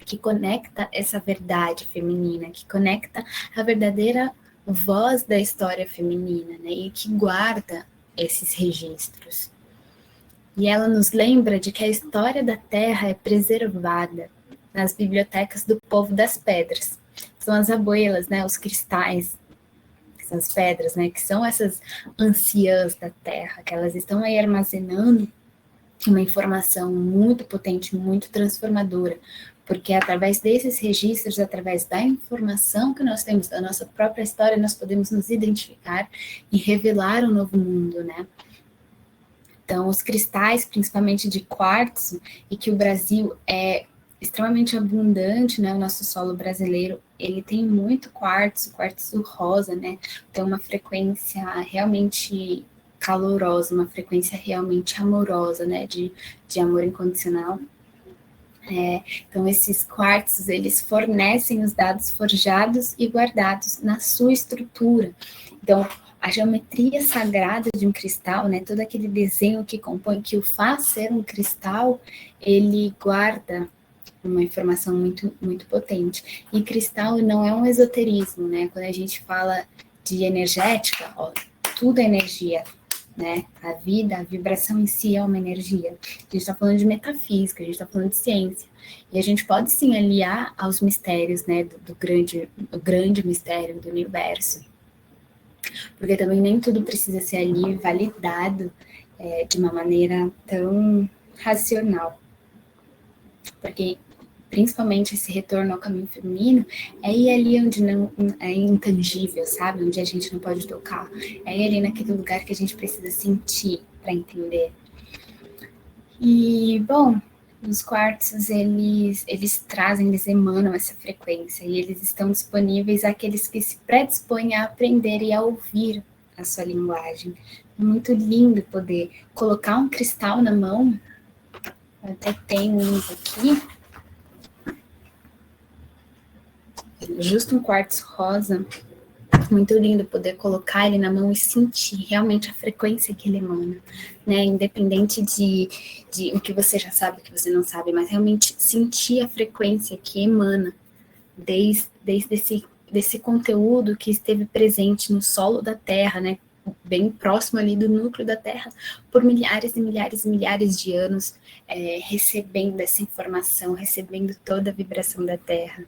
que conecta essa verdade feminina, que conecta a verdadeira voz da história feminina, né? E que guarda esses registros. E ela nos lembra de que a história da Terra é preservada nas bibliotecas do povo das pedras. São as abuelas, né? Os cristais, que são as pedras, né? Que são essas anciãs da Terra, que elas estão aí armazenando uma informação muito potente, muito transformadora, porque através desses registros, através da informação que nós temos da nossa própria história, nós podemos nos identificar e revelar um novo mundo, né? Então, os cristais, principalmente de quartzo, e que o Brasil é extremamente abundante, né? O nosso solo brasileiro, ele tem muito quartzo rosa, né? Tem uma frequência realmente calorosa, uma frequência realmente amorosa, né? De amor incondicional. Então, esses quartzos, eles fornecem os dados forjados e guardados na sua estrutura. Então, a geometria sagrada de um cristal, né, todo aquele desenho que compõe, que o faz ser um cristal, ele guarda uma informação muito, muito potente. E cristal não é um esoterismo, né? Quando a gente fala de energética, ó, tudo é energia, né? A vida, a vibração em si é uma energia. A gente está falando de metafísica, a gente está falando de ciência. E a gente pode sim aliar aos mistérios, né, do grande mistério do universo. Porque também nem tudo precisa ser ali validado de uma maneira tão racional. Porque, principalmente, esse retorno ao caminho feminino é ir ali onde não é intangível, sabe? Onde a gente não pode tocar. É ir ali naquele lugar que a gente precisa sentir para entender. E, bom, os quartzos, eles trazem, eles emanam essa frequência e eles estão disponíveis àqueles que se predispõem a aprender e a ouvir a sua linguagem. É muito lindo poder colocar um cristal na mão. Eu até tenho uns aqui. Justo um quartzo rosa. Muito lindo poder colocar ele na mão e sentir realmente a frequência que ele emana, né? Independente de o que você já sabe, o que você não sabe, mas realmente sentir a frequência que emana desde desse conteúdo que esteve presente no solo da Terra, né? Bem próximo ali do núcleo da Terra, por milhares e milhares e milhares de anos, recebendo essa informação, recebendo toda a vibração da Terra,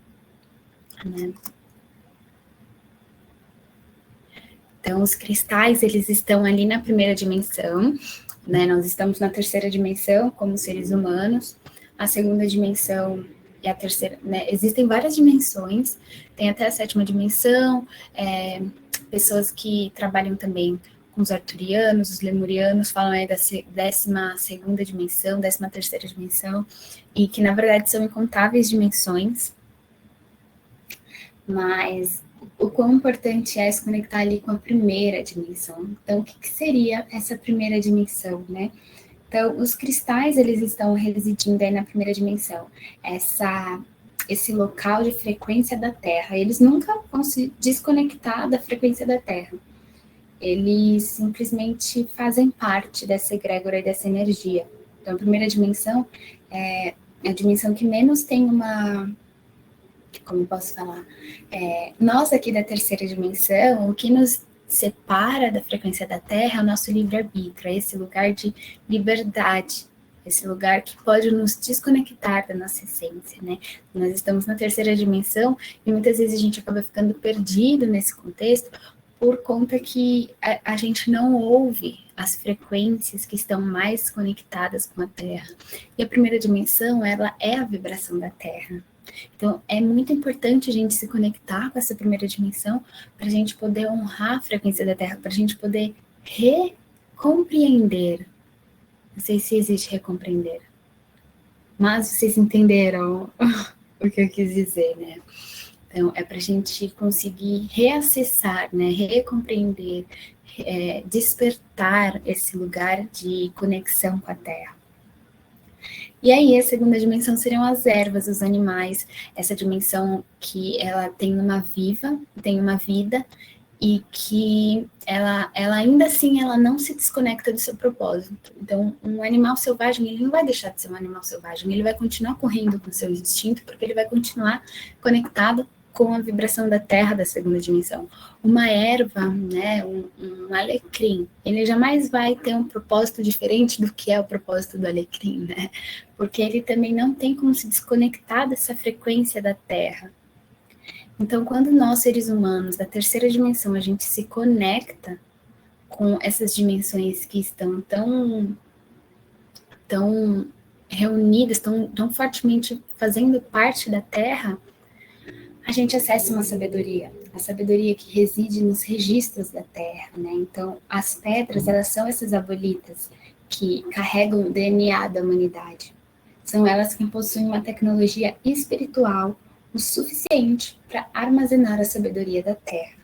né? Então, os cristais, eles estão ali na primeira dimensão, né? Nós estamos na terceira dimensão, como seres humanos. A segunda dimensão e a terceira, né? Existem várias dimensões, tem até a sétima dimensão, pessoas que trabalham também com os arturianos, os lemurianos, falam aí da 12ª dimensão, 13ª dimensão, e que, na verdade, são incontáveis dimensões, mas o quão importante é se conectar ali com a primeira dimensão. Então, o que seria essa primeira dimensão, né? Então, os cristais, eles estão residindo aí na primeira dimensão. Esse local de frequência da Terra. Eles nunca vão se desconectar da frequência da Terra. Eles simplesmente fazem parte dessa egrégora e dessa energia. Então, a primeira dimensão é a dimensão que menos tem uma... Como eu posso falar? Nós aqui da terceira dimensão, o que nos separa da frequência da Terra é o nosso livre-arbítrio, é esse lugar de liberdade, esse lugar que pode nos desconectar da nossa essência, né? Nós estamos na terceira dimensão e muitas vezes a gente acaba ficando perdido nesse contexto por conta que a gente não ouve as frequências que estão mais conectadas com a Terra. E a primeira dimensão, ela é a vibração da Terra. Então, é muito importante a gente se conectar com essa primeira dimensão para a gente poder honrar a frequência da Terra, para a gente poder recompreender. Não sei se existe recompreender, mas vocês entenderam o que eu quis dizer, né? Então, é para a gente conseguir reacessar, né, recompreender, despertar esse lugar de conexão com a Terra. E aí, a segunda dimensão seriam as ervas, os animais, essa dimensão que ela tem uma vida, e que ela ainda assim, ela não se desconecta do seu propósito. Então, um animal selvagem, ele não vai deixar de ser um animal selvagem, ele vai continuar correndo com o seu instinto, porque ele vai continuar conectado com a vibração da terra da segunda dimensão. Uma erva, né, um alecrim, ele jamais vai ter um propósito diferente do que é o propósito do alecrim, né? Porque ele também não tem como se desconectar dessa frequência da terra. Então, quando nós, seres humanos, da terceira dimensão, a gente se conecta com essas dimensões que estão tão reunidas, tão fortemente fazendo parte da Terra, a gente acessa uma sabedoria, a sabedoria que reside nos registros da Terra, né? Então, as pedras, elas são essas abolitas que carregam o DNA da humanidade. São elas que possuem uma tecnologia espiritual o suficiente para armazenar a sabedoria da Terra.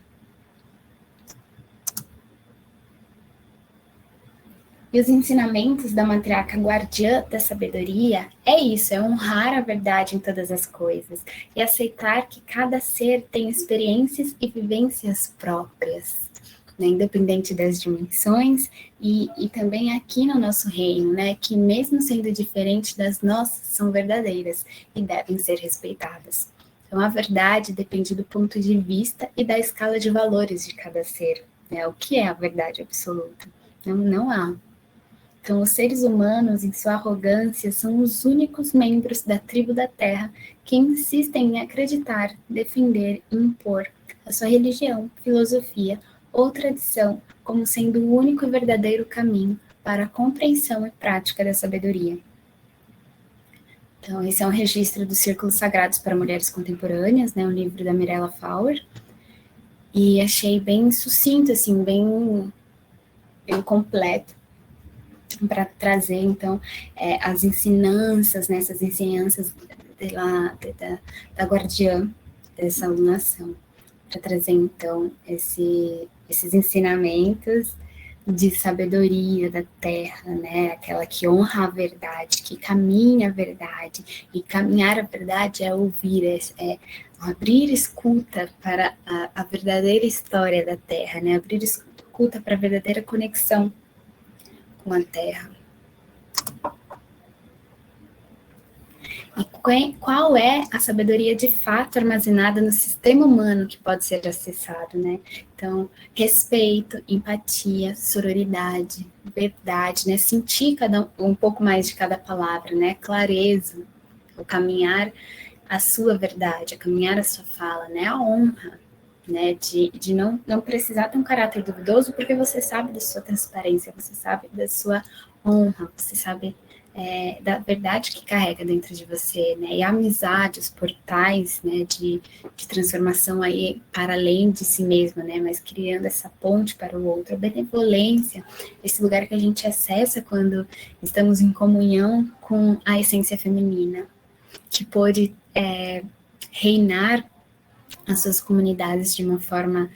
E os ensinamentos da matriarca guardiã da sabedoria é isso, é honrar a verdade em todas as coisas e aceitar que cada ser tem experiências e vivências próprias, né, independente das dimensões e também aqui no nosso reino, né, que mesmo sendo diferentes das nossas, são verdadeiras e devem ser respeitadas. Então, a verdade depende do ponto de vista e da escala de valores de cada ser, né? O que é a verdade absoluta? Não há. Então, os seres humanos, em sua arrogância, são os únicos membros da tribo da Terra que insistem em acreditar, defender e impor a sua religião, filosofia ou tradição como sendo o único e verdadeiro caminho para a compreensão e prática da sabedoria. Então, esse é um registro dos Círculos Sagrados para Mulheres Contemporâneas, né, um livro da Mirella Fauer, e achei bem sucinto, assim, bem completo, para trazer, então, as ensinanças, né, essas ensinanças da guardiã dessa alunação, para trazer, então, esses ensinamentos de sabedoria da terra, né, aquela que honra a verdade, que caminha a verdade, e caminhar a verdade é ouvir, é abrir escuta para a verdadeira história da terra, né, abrir escuta para a verdadeira conexão com a terra. E qual é a sabedoria de fato armazenada no sistema humano que pode ser acessado, né? Então, respeito, empatia, sororidade, verdade, né? Sentir um pouco mais de cada palavra, né? Clareza, o caminhar a sua verdade, a caminhar a sua fala, né? A honra, né? De não precisar ter um caráter duvidoso, porque você sabe da sua transparência, você sabe da sua honra, você sabe da verdade que carrega dentro de você, né, e a amizade, os portais, né, de transformação aí para além de si mesma, né, mas criando essa ponte para o outro, a benevolência, esse lugar que a gente acessa quando estamos em comunhão com a essência feminina, que pôde reinar as suas comunidades de uma forma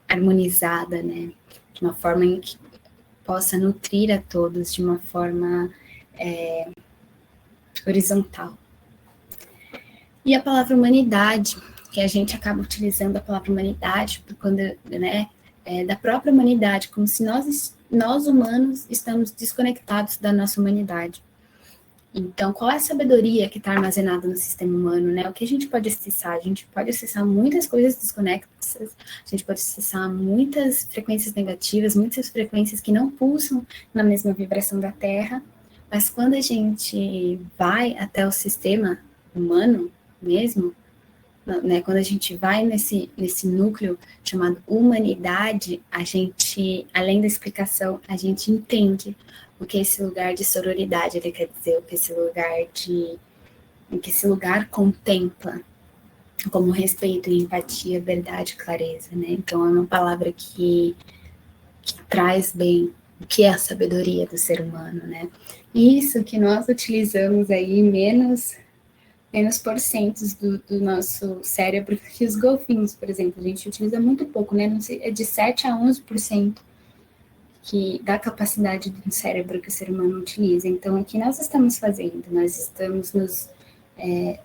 harmonizada, né, de uma forma em que possa nutrir a todos de uma forma horizontal. E a palavra humanidade, que a gente acaba utilizando a palavra humanidade quando, né, da própria humanidade, como se nós humanos estamos desconectados da nossa humanidade. Então, qual é a sabedoria que está armazenada no sistema humano, né? O que a gente pode acessar? A gente pode acessar muitas coisas desconexas, a gente pode acessar muitas frequências negativas, muitas frequências que não pulsam na mesma vibração da Terra, mas quando a gente vai até o sistema humano mesmo, né, quando a gente vai nesse núcleo chamado humanidade, a gente, além da explicação, a gente entende o que esse lugar de sororidade ele quer dizer, o que esse lugar contempla, como respeito, empatia, verdade, clareza, né? Então é uma palavra que traz bem o que é a sabedoria do ser humano, né? Isso que nós utilizamos aí menos porcentos do nosso cérebro que os golfinhos, por exemplo. A gente utiliza muito pouco, né? Não sei, é de 7 a 11% que da capacidade do cérebro que o ser humano utiliza. Então, o que nós estamos fazendo? Nós estamos nos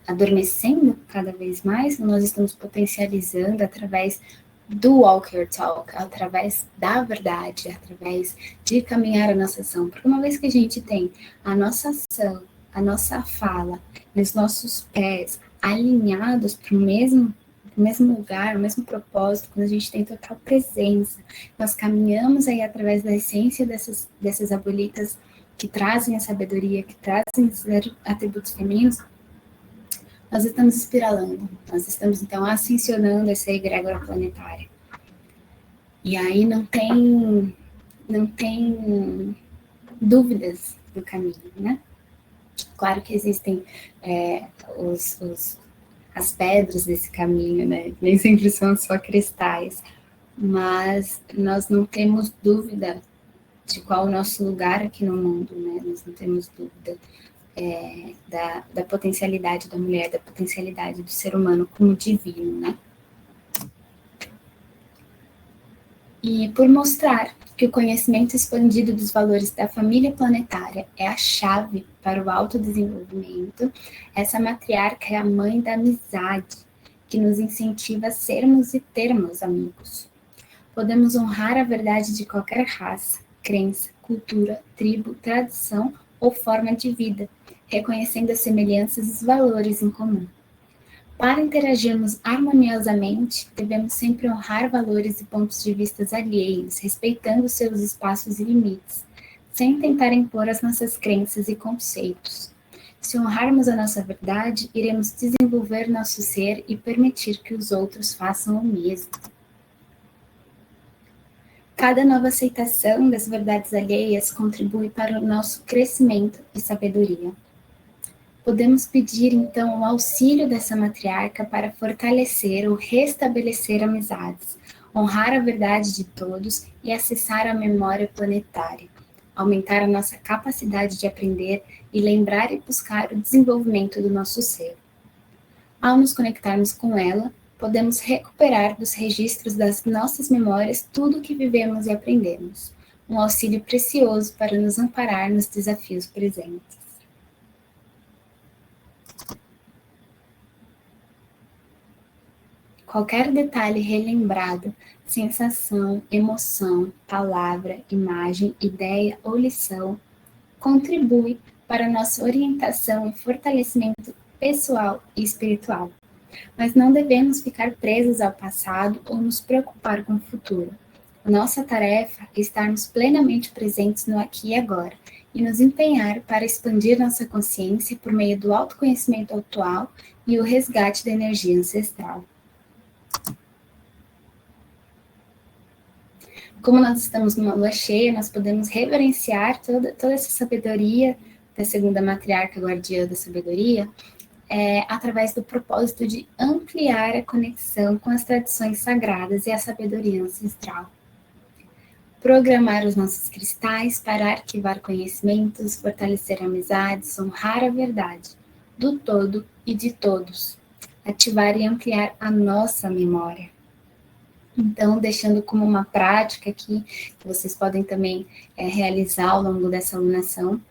adormecendo cada vez mais, nós estamos potencializando através do walk your talk, através da verdade, através de caminhar a nossa ação. Porque uma vez que a gente tem a nossa ação, a nossa fala, os nossos pés alinhados para o mesmo lugar, o mesmo propósito, quando a gente tem total presença, nós caminhamos aí através da essência dessas abolitas que trazem a sabedoria, que trazem os atributos femininos, nós estamos espiralando, nós estamos, então, ascensionando essa egrégora planetária. E aí não tem dúvidas do caminho, né? Claro que existem as pedras desse caminho, né? Nem sempre são só cristais, mas nós não temos dúvida de qual é o nosso lugar aqui no mundo, né? Nós não temos dúvida da potencialidade da mulher, da potencialidade do ser humano como divino, né? E por mostrar que o conhecimento expandido dos valores da família planetária é a chave para o autodesenvolvimento, essa matriarca é a mãe da amizade, que nos incentiva a sermos e termos amigos. Podemos honrar a verdade de qualquer raça, crença, cultura, tribo, tradição ou forma de vida, reconhecendo as semelhanças e os valores em comum. Para interagirmos harmoniosamente, devemos sempre honrar valores e pontos de vista alheios, respeitando seus espaços e limites, sem tentar impor as nossas crenças e conceitos. Se honrarmos a nossa verdade, iremos desenvolver nosso ser e permitir que os outros façam o mesmo. Cada nova aceitação das verdades alheias contribui para o nosso crescimento e sabedoria. Podemos pedir, então, o auxílio dessa matriarca para fortalecer ou restabelecer amizades, honrar a verdade de todos e acessar a memória planetária, aumentar a nossa capacidade de aprender e lembrar e buscar o desenvolvimento do nosso ser. Ao nos conectarmos com ela, podemos recuperar dos registros das nossas memórias tudo o que vivemos e aprendemos, um auxílio precioso para nos amparar nos desafios presentes. Qualquer detalhe relembrado, sensação, emoção, palavra, imagem, ideia ou lição, contribui para nossa orientação e fortalecimento pessoal e espiritual. Mas não devemos ficar presos ao passado ou nos preocupar com o futuro. A nossa tarefa é estarmos plenamente presentes no aqui e agora e nos empenhar para expandir nossa consciência por meio do autoconhecimento atual e o resgate da energia ancestral. Como nós estamos numa lua cheia, nós podemos reverenciar toda essa sabedoria da segunda matriarca guardiã da sabedoria, através do propósito de ampliar a conexão com as tradições sagradas e a sabedoria ancestral. Programar os nossos cristais para arquivar conhecimentos, fortalecer amizades, honrar a verdade do todo e de todos, ativar e ampliar a nossa memória. Então, deixando como uma prática aqui, que vocês podem também realizar ao longo dessa alunação,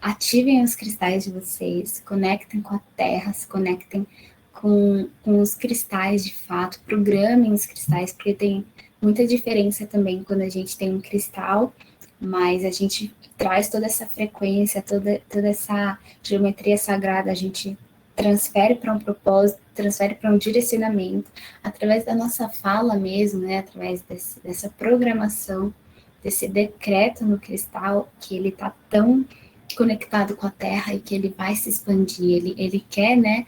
ativem os cristais de vocês, se conectem com a Terra, se conectem com os cristais de fato, programem os cristais, porque tem muita diferença também quando a gente tem um cristal, mas a gente traz toda essa frequência, toda essa geometria sagrada, a gente transfere para um propósito, transfere para um direcionamento, através da nossa fala mesmo, né, através dessa programação, desse decreto no cristal, que ele está tão conectado com a Terra e que ele vai se expandir, ele quer, né,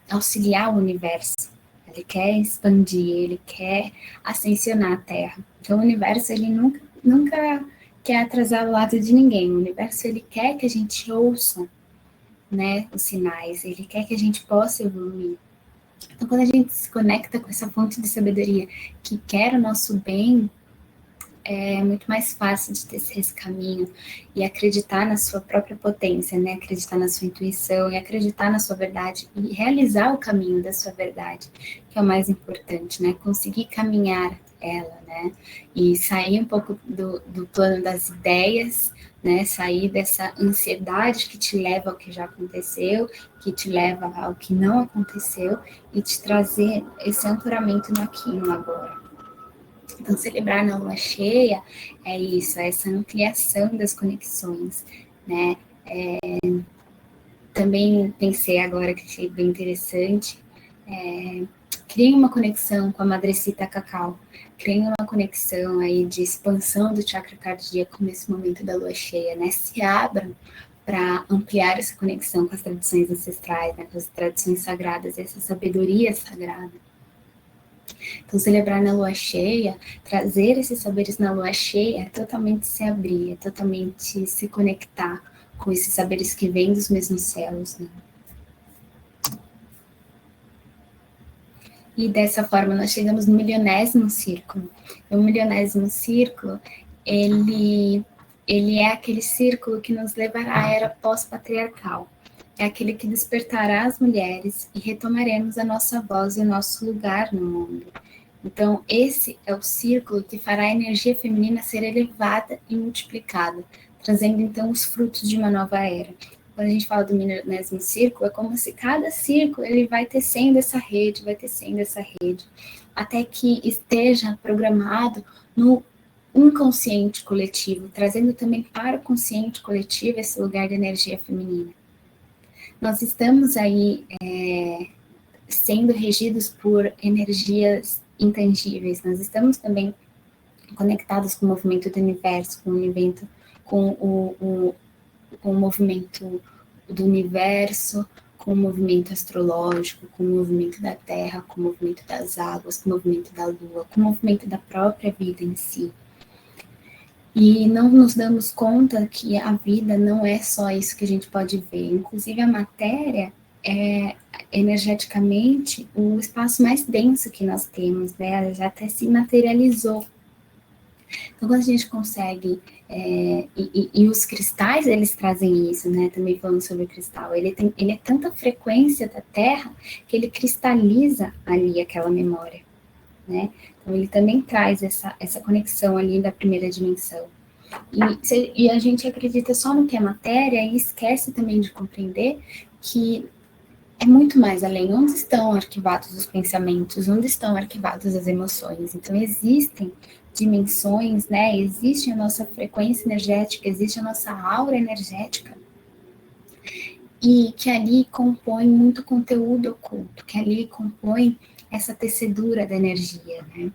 auxiliar o universo, ele quer expandir, ele quer ascensionar a Terra. Então o universo, ele nunca quer atrasar o lado de ninguém, o universo, ele quer que a gente ouça, né, os sinais, ele quer que a gente possa evoluir. Então quando a gente se conecta com essa fonte de sabedoria que quer o nosso bem, é muito mais fácil de ter esse caminho e acreditar na sua própria potência, né? Acreditar na sua intuição e acreditar na sua verdade e realizar o caminho da sua verdade, que é o mais importante, né? Conseguir caminhar ela, né? E sair um pouco do plano das ideias, né? Sair dessa ansiedade que te leva ao que já aconteceu, que te leva ao que não aconteceu e te trazer esse ancoramento no aqui e no agora. Então, celebrar na lua cheia é isso, é essa ampliação das conexões, né? Também pensei agora que achei bem interessante, criem uma conexão com a madrecita cacau, criem uma conexão aí de expansão do chakra cardíaco nesse momento da lua cheia, né? Se abram para ampliar essa conexão com as tradições ancestrais, né? Com as tradições sagradas, essa sabedoria sagrada. Então, celebrar na lua cheia, trazer esses saberes na lua cheia, é totalmente se abrir, é totalmente se conectar com esses saberes que vêm dos mesmos céus, né? E dessa forma nós chegamos no milionésimo círculo. E o milionésimo círculo, ele é aquele círculo que nos levará à era pós-patriarcal. É aquele que despertará as mulheres e retomaremos a nossa voz e o nosso lugar no mundo. Então, esse é o círculo que fará a energia feminina ser elevada e multiplicada, trazendo então os frutos de uma nova era. Quando a gente fala do milionésimo círculo, é como se cada círculo ele vai tecendo essa rede, até que esteja programado no inconsciente coletivo, trazendo também para o consciente coletivo esse lugar de energia feminina. Nós estamos aí sendo regidos por energias intangíveis, nós estamos também conectados com o movimento do universo, com o movimento do universo, com o movimento astrológico, com o movimento da Terra, com o movimento das águas, com o movimento da Lua, com o movimento da própria vida em si. E não nos damos conta que a vida não é só isso que a gente pode ver. Inclusive, a matéria é energeticamente o espaço mais denso que nós temos, né? Ela já até se materializou. Então, quando a gente consegue, e os cristais, eles trazem isso, né? Também falando sobre o cristal, ele é tanta frequência da Terra que ele cristaliza ali aquela memória, né? Então, ele também traz essa conexão ali da primeira dimensão. E a gente acredita só no que é matéria e esquece também de compreender que é muito mais além. Onde estão arquivados os pensamentos? Onde estão arquivadas as emoções? Então, existem dimensões, né? Existe a nossa frequência energética, existe a nossa aura energética, e que ali compõe muito conteúdo oculto, que ali compõe essa tecedura da energia, né?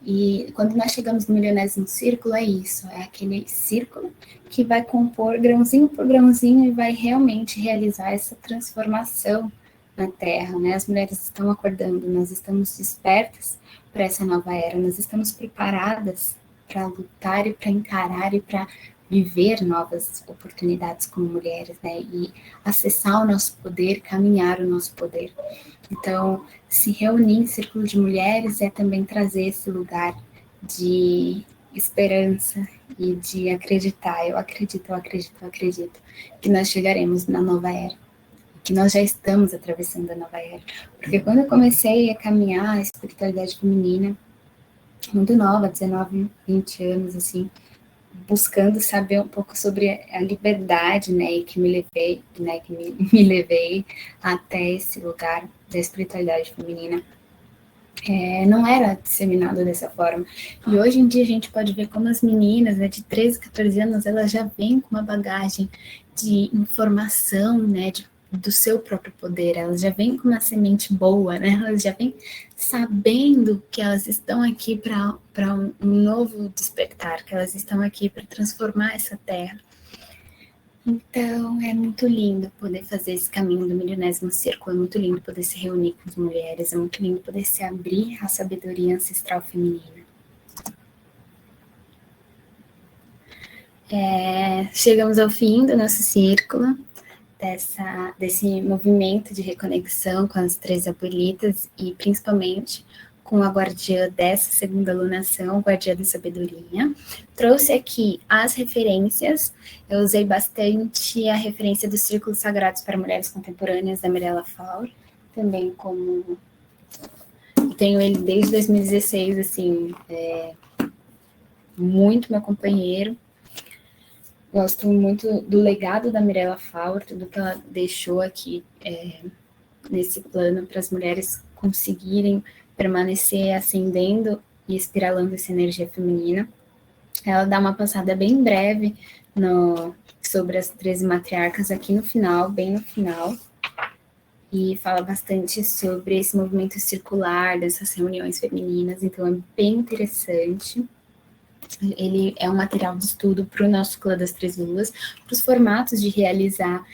E quando nós chegamos no milionésimo círculo, é isso, é aquele círculo que vai compor grãozinho por grãozinho e vai realmente realizar essa transformação na Terra, né? As mulheres estão acordando, nós estamos despertas para essa nova era, nós estamos preparadas para lutar e para encarar e para viver novas oportunidades como mulheres, né? E acessar o nosso poder, caminhar o nosso poder. Então, se reunir em círculo de mulheres é também trazer esse lugar de esperança e de acreditar. Eu acredito que nós chegaremos na nova era, que nós já estamos atravessando a nova era. Porque quando eu comecei a caminhar a espiritualidade feminina, muito nova, 19, 20 anos, assim, buscando saber um pouco sobre a liberdade, né, e que me levei até esse lugar da espiritualidade feminina, não era disseminado dessa forma. E hoje em dia a gente pode ver como as meninas, né, de 13, 14 anos, elas já vêm com uma bagagem de informação, né, do seu próprio poder, elas já vêm com uma semente boa, né, elas já vêm sabendo que elas estão aqui para um novo despertar, que elas estão aqui para transformar essa terra. Então, é muito lindo poder fazer esse caminho do milionésimo círculo, é muito lindo poder se reunir com as mulheres, é muito lindo poder se abrir à sabedoria ancestral feminina. Chegamos ao fim do nosso círculo, desse movimento de reconexão com as três abuelitas e principalmente com a guardiã dessa segunda alunação, guardiã da sabedoria. Trouxe aqui as referências, eu usei bastante a referência dos Círculos Sagrados para Mulheres Contemporâneas, da Mirella Faur, também como... Eu tenho ele desde 2016, assim, muito meu companheiro. Gosto muito do legado da Mirella Faur, tudo que ela deixou aqui nesse plano para as mulheres conseguirem permanecer ascendendo e espiralando essa energia feminina. Ela dá uma passada bem breve sobre as 13 matriarcas aqui no final, bem no final, e fala bastante sobre esse movimento circular, dessas reuniões femininas, então é bem interessante. Ele é um material de estudo para o nosso Clã das Três Luas, para os formatos de realizar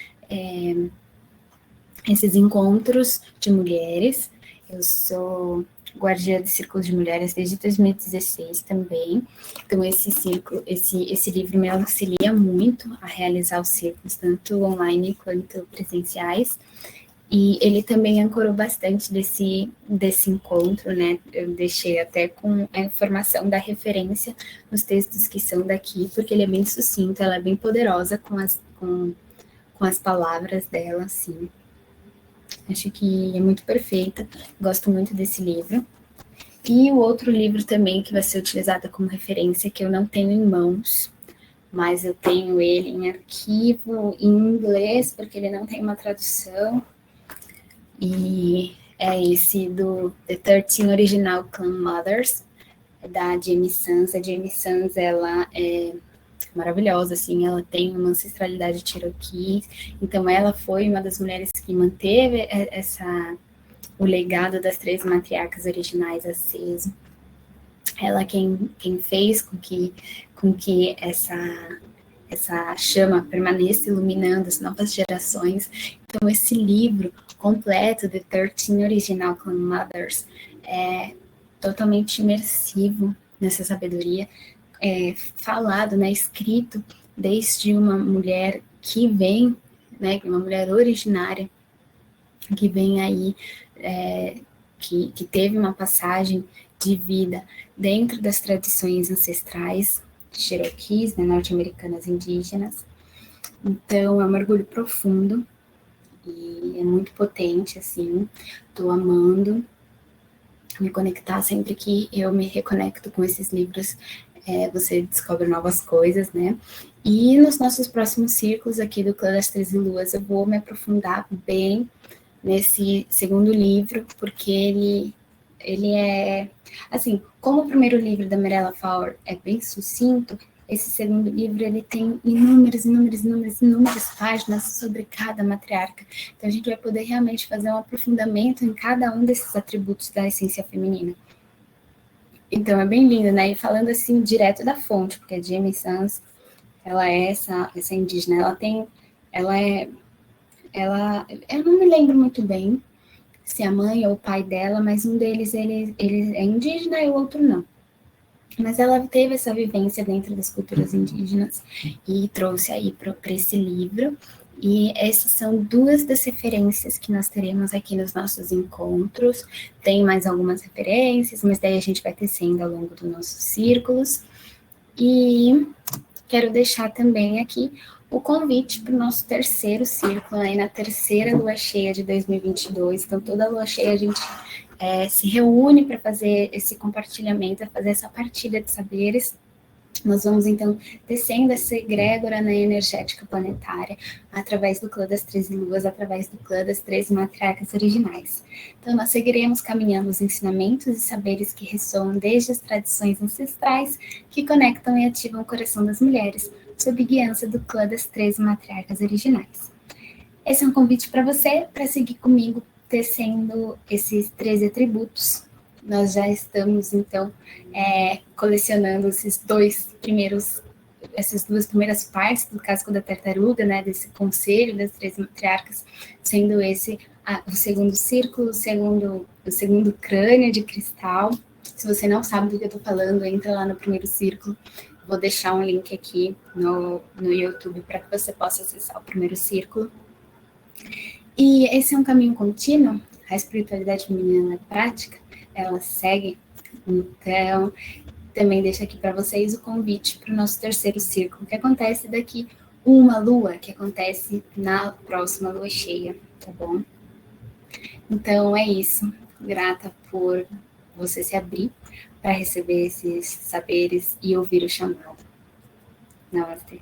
esses encontros de mulheres. Eu sou guardiã de Círculo de Mulheres desde 2016 também. Então, esse livro me auxilia muito a realizar os círculos, tanto online quanto presenciais. E ele também ancorou bastante desse encontro, né? Eu deixei até com a informação da referência nos textos que são daqui, porque ele é bem sucinto, ela é bem poderosa com as palavras dela, assim. Acho que é muito perfeita, gosto muito desse livro. E o outro livro também que vai ser utilizado como referência, que eu não tenho em mãos, mas eu tenho ele em arquivo em inglês, porque ele não tem uma tradução, e é esse do The 13 Original Clan Mothers, da Jamie Sams. A Jamie Sams, ela é maravilhosa, assim, ela tem uma ancestralidade cherokee, então ela foi uma das mulheres que manteve o legado das três matriarcas originais aceso. Ela quem fez com que essa chama permaneça iluminando as novas gerações. Então, esse livro completo, The 13 Original Clan Mothers, é totalmente imersivo nessa sabedoria, falado, né, escrito desde uma mulher que vem, né, uma mulher originária, que vem aí, que teve uma passagem de vida dentro das tradições ancestrais cherokees, né, norte-americanas indígenas. Então, é um mergulho profundo e é muito potente, assim. Estou amando me conectar sempre que eu me reconecto com esses livros. Você descobre novas coisas, né? E nos nossos próximos círculos aqui do Clã das 13 Luas, eu vou me aprofundar bem nesse segundo livro, porque ele é, assim, como o primeiro livro da Mirella Faur é bem sucinto, esse segundo livro ele tem inúmeras páginas sobre cada matriarca. Então a gente vai poder realmente fazer um aprofundamento em cada um desses atributos da essência feminina. Então é bem lindo, né? E falando assim direto da fonte, porque a Jamie Sams, ela é essa indígena, eu não me lembro muito bem se a mãe ou o pai dela, mas um deles ele é indígena e o outro não. Mas ela teve essa vivência dentro das culturas indígenas e trouxe aí para esse livro. E essas são duas das referências que nós teremos aqui nos nossos encontros. Tem mais algumas referências, mas daí a gente vai tecendo ao longo dos nossos círculos. E quero deixar também aqui o convite para o nosso terceiro círculo, aí na terceira lua cheia de 2022. Então, toda lua cheia a gente se reúne para fazer esse compartilhamento, fazer essa partilha de saberes. Nós vamos, então, descendo essa egrégora, né, energética planetária através do Clã das 13 Luas, através do Clã das 13 Matriarcas originais. Então, nós seguiremos caminhando os ensinamentos e saberes que ressoam desde as tradições ancestrais que conectam e ativam o coração das mulheres, sob guiança do Clã das 13 Matriarcas originais. Esse é um convite para você, para seguir comigo, tecendo esses 13 atributos. Nós já estamos, então, colecionando esses 2 primeiros essas duas primeiras partes do casco da tartaruga, né, desse conselho das três matriarcas, sendo esse o segundo círculo, o segundo crânio de cristal. Se você não sabe do que eu estou falando, entra lá no primeiro círculo. Vou deixar um link aqui no YouTube para que você possa acessar o primeiro círculo. E esse é um caminho contínuo, a espiritualidade feminina na prática, ela segue. Então, também deixo aqui para vocês o convite para o nosso terceiro círculo, que acontece daqui uma lua, que acontece na próxima lua cheia, tá bom? Então, é isso. Grata por você se abrir para receber esses saberes e ouvir o chamado. Namastê.